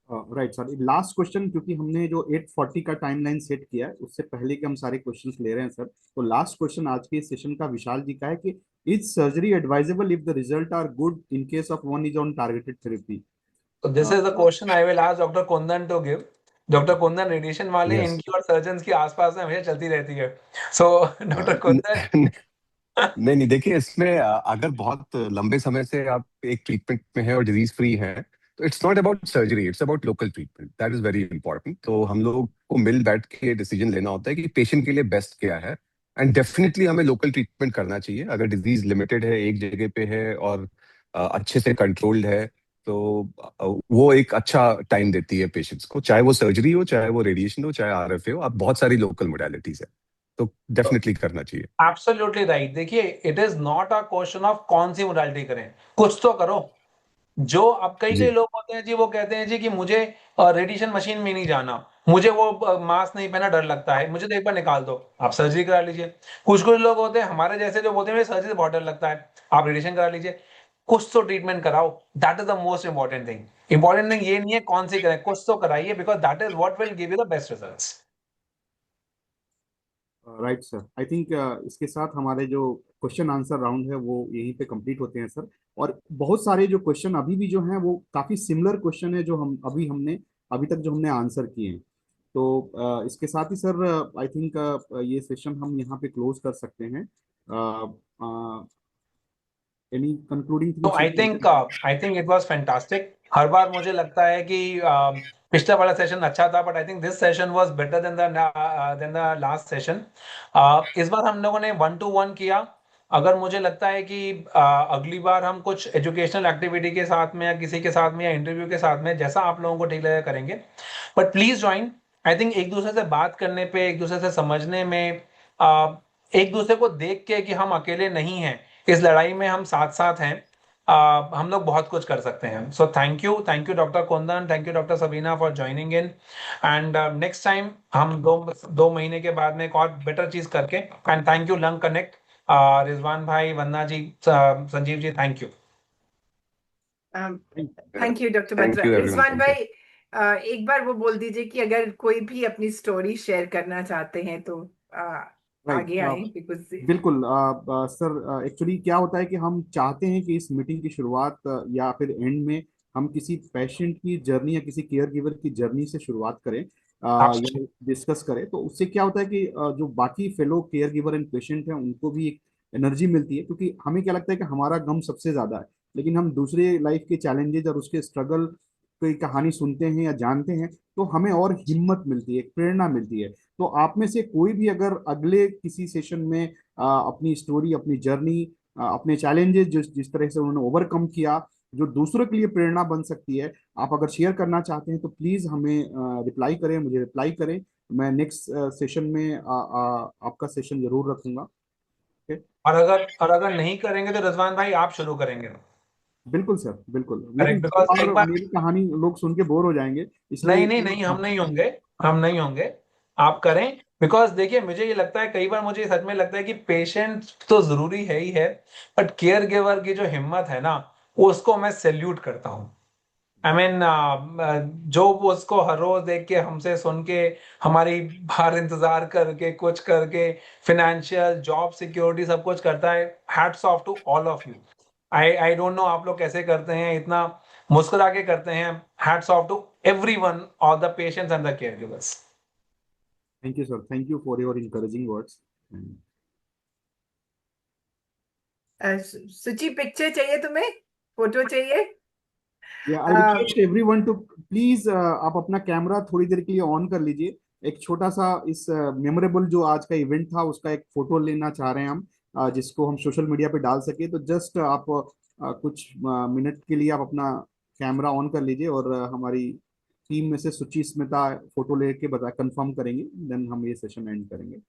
Right sir, last question, क्योंकि हमने जो 8:40 का टाइमलाइन सेट किया है उससे पहले के हम सारे क्वेश्चंस ले रहे हैं सर। तो लास्ट क्वेश्चन आज के सेशन का विशाल जी का है कि is surgery advisable if the result are good in case of one is on targeted therapy? तो this is the question I will ask doctor Kundan to give. Doctor Kundan, radiation वाले यस। इनकी और सर्जन की आसपास में हमेशा चलती रहती है। So doctor Kundan. नहीं नहीं, देखिए इसमें अगर बहुत लंबे समय से आप एक ट्रीटमेंट में है और डिजीज फ्री है, तो it's not about surgery, it's about local treatment, that is very important. तो हम लोग को मिल बैठ के डिसीजन लेना होता है कि पेशेंट के लिए बेस्ट क्या है, एंड डेफिनेटली हमें लोकल ट्रीटमेंट करना चाहिए। अगर डिजीज लिमिटेड है, एक जगह पे है और अच्छे से कंट्रोल्ड है, तो वो एक अच्छा टाइम देती है पेशेंट्स को, चाहे वो सर्जरी हो, चाहे वो रेडिएशन हो, चाहे आरएफए हो। अब बहुत सारी लोकल मोडेलिटीज है, तो डेफिनेटली करना चाहिए। Absolutely right. देखिए it is not a question of कौन सी मोडालिटी करें, कुछ तो करो। जो अब कई कई जी, लोग होते हैं जी, वो कहते हैं जी कि मुझे रेडिएशन मशीन में नहीं जाना, मुझे वो मास्क नहीं पहना, डर लगता है, मुझे तो एक बार निकाल दो, आप सर्जरी करा लीजिए। कुछ कुछ लोग होते हैं हमारे जैसे जो बोलते हैं सर्जरी से बहुत डर लगता है, आप रेडिएशन करा लीजिए। कुछ तो ट्रीटमेंट कराओ, that is the most important thing. Important thing ये नहीं है कौन सी करें, कुछ तो कराइए, because that is what will give you the best results. Right sir, I think इसके साथ हमारे जो क्वेश्चन आंसर राउंड है वो यहीं पे कंप्लीट होते हैं सर। और बहुत सारे जो क्वेश्चन अभी भी जो हैं वो काफी सिमिलर क्वेश्चन है जो हम अभी तक जो हमने आंसर किए हैं। तो इसके साथ ही सर आई थिंक ये सेशन हम यहाँ पे क्लोज कर सकते हैं। एनी कंक्लूडिंग तो I think it was fantastic. हर बार मुझे लगता है कि पिछला वाला सेशन अच्छा था, but I think this session was better than the last session. इस बार हम लोगों ने 1-to-1 किया। अगर मुझे लगता है कि अगली बार हम कुछ एजुकेशनल एक्टिविटी के साथ में या किसी के साथ में या इंटरव्यू के साथ में, जैसा आप लोगों को ठीक लगेगा, करेंगे। But please join. I think एक दूसरे से बात करने पे, एक दूसरे से समझने में, एक दूसरे को देख के कि हम अकेले नहीं हैं, इस लड़ाई में हम साथ साथ हैं, हम लोग बहुत कुछ कर सकते हैं। So thank you doctor Kundan, thank you doctor Sabina for joining in. And next time हम दो महीने के बाद में एक और बेटर चीज करके। And thank you lung connect, Rizwan भाई, Vandana ji, Sanjeev ji, thank you. Thank you doctor Thank Batra. you, everyone. Rizwan Thank you. भाई, एक बार वो बोल दीजिए कि अगर कोई भी अपनी स्टोरी शेयर करना चाहते हैं तो आगे आए, बिकॉज बिल्कुल सर, एक्चुअली क्या होता है कि हम चाहते हैं कि इस मीटिंग की शुरुआत या फिर एंड में हम किसी पेशेंट की जर्नी या किसी केयर गिवर की जर्नी से शुरुआत करें या डिस्कस करें। तो उससे क्या होता है कि जो बाकी fellow care giver and patient हैं उनको भी एक एनर्जी मिलती है, क्योंकि हमें क्या लगता है कि हमारा गम सबसे ज्यादा है, लेकिन हम दूसरे लाइफ के चैलेंजेस और उसके स्ट्रगल की कहानी सुनते हैं या जानते हैं तो हमें और हिम्मत मिलती है, एक प्रेरणा मिलती है। तो आप में से कोई भी अगर अगले किसी सेशन में अपनी स्टोरी, अपनी जर्नी, अपने चैलेंजेस जिस तरह से उन्होंने ओवरकम किया, जो दूसरों के लिए प्रेरणा बन सकती है, आप अगर शेयर करना चाहते हैं तो प्लीज हमें रिप्लाई करें, मुझे रिप्लाई करें। मैं नेक्स्ट सेशन में आपका सेशन जरूर रखूंगा। ओके, और अगर नहीं करेंगे तो रिजवान भाई आप शुरू करेंगे। बिल्कुल सर, बिल्कुल। लेकिन करेक्ट, बिकॉज एक बार मेरी कहानी लोग सुन के बोर हो जाएंगे, इसलिए नहीं, हम नहीं होंगे, हम नहीं होंगे। आप करें, बिकॉज देखिए, मुझे ये लगता है, कई बार मुझे सच में लगता है कि पेशेंट तो जरूरी है ही है, बट केयर गिवर की जो हिम्मत है ना, उसको मैं सैल्यूट करता हूँ। आई मीन, जो वो उसको हर रोज देख के, हमसे सुन के, हमारी बाहर इंतजार करके, कुछ करके, फाइनेंशियल, जॉब सिक्योरिटी, सब कुछ करता है। Hats off to all of you. I don't know आप लोग कैसे करते हैं, इतना मुस्कुरा के करते हैं। Hats off to everyone, all the patients and the caregivers. Thank you sir, thank you for your encouraging words. Suchi, picture चाहिए तुम्हें, फोटो चाहिए? I request everyone to please आप अपना कैमरा थोड़ी देर के लिए ऑन कर लीजिए। एक छोटा सा इस मेमोरेबल जो आज का इवेंट था उसका एक फोटो लेना चाह रहे हैं हम, जिसको हम सोशल मीडिया पे डाल सके। तो जस्ट आप कुछ मिनट के लिए आप अपना कैमरा ऑन कर लीजिए और हमारी टीम में से सुचि स्मिता फोटो लेके बता कंफर्म करेंगे, देन हम ये सेशन एंड करेंगे।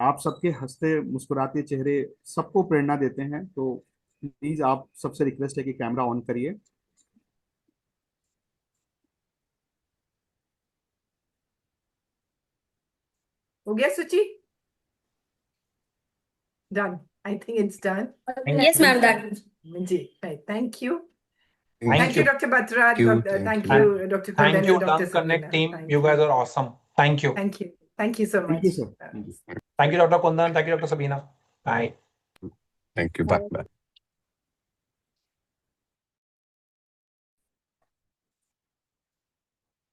आप सबके हंसते मुस्कुराते चेहरे सबको प्रेरणा देते हैं, तो प्लीज आप सबसे रिक्वेस्ट है कि कैमरा ऑन करिए। हो गया Suchi? Done, I think it's done. Yes, ma'am, done. जी, thank you. Thank Thank you, you. Dr. Batra. Thank you. you, Dr. Kundan thank you and Dr. Lung connect Sabina. Team, Thank you you. Guys are awesome. Thank you. Thank you. Thank you so thank you much. Sir, thank you. Thank you doctor Kundan, thank you doctor Sabina. Bye. Thank you. Bye. Bye.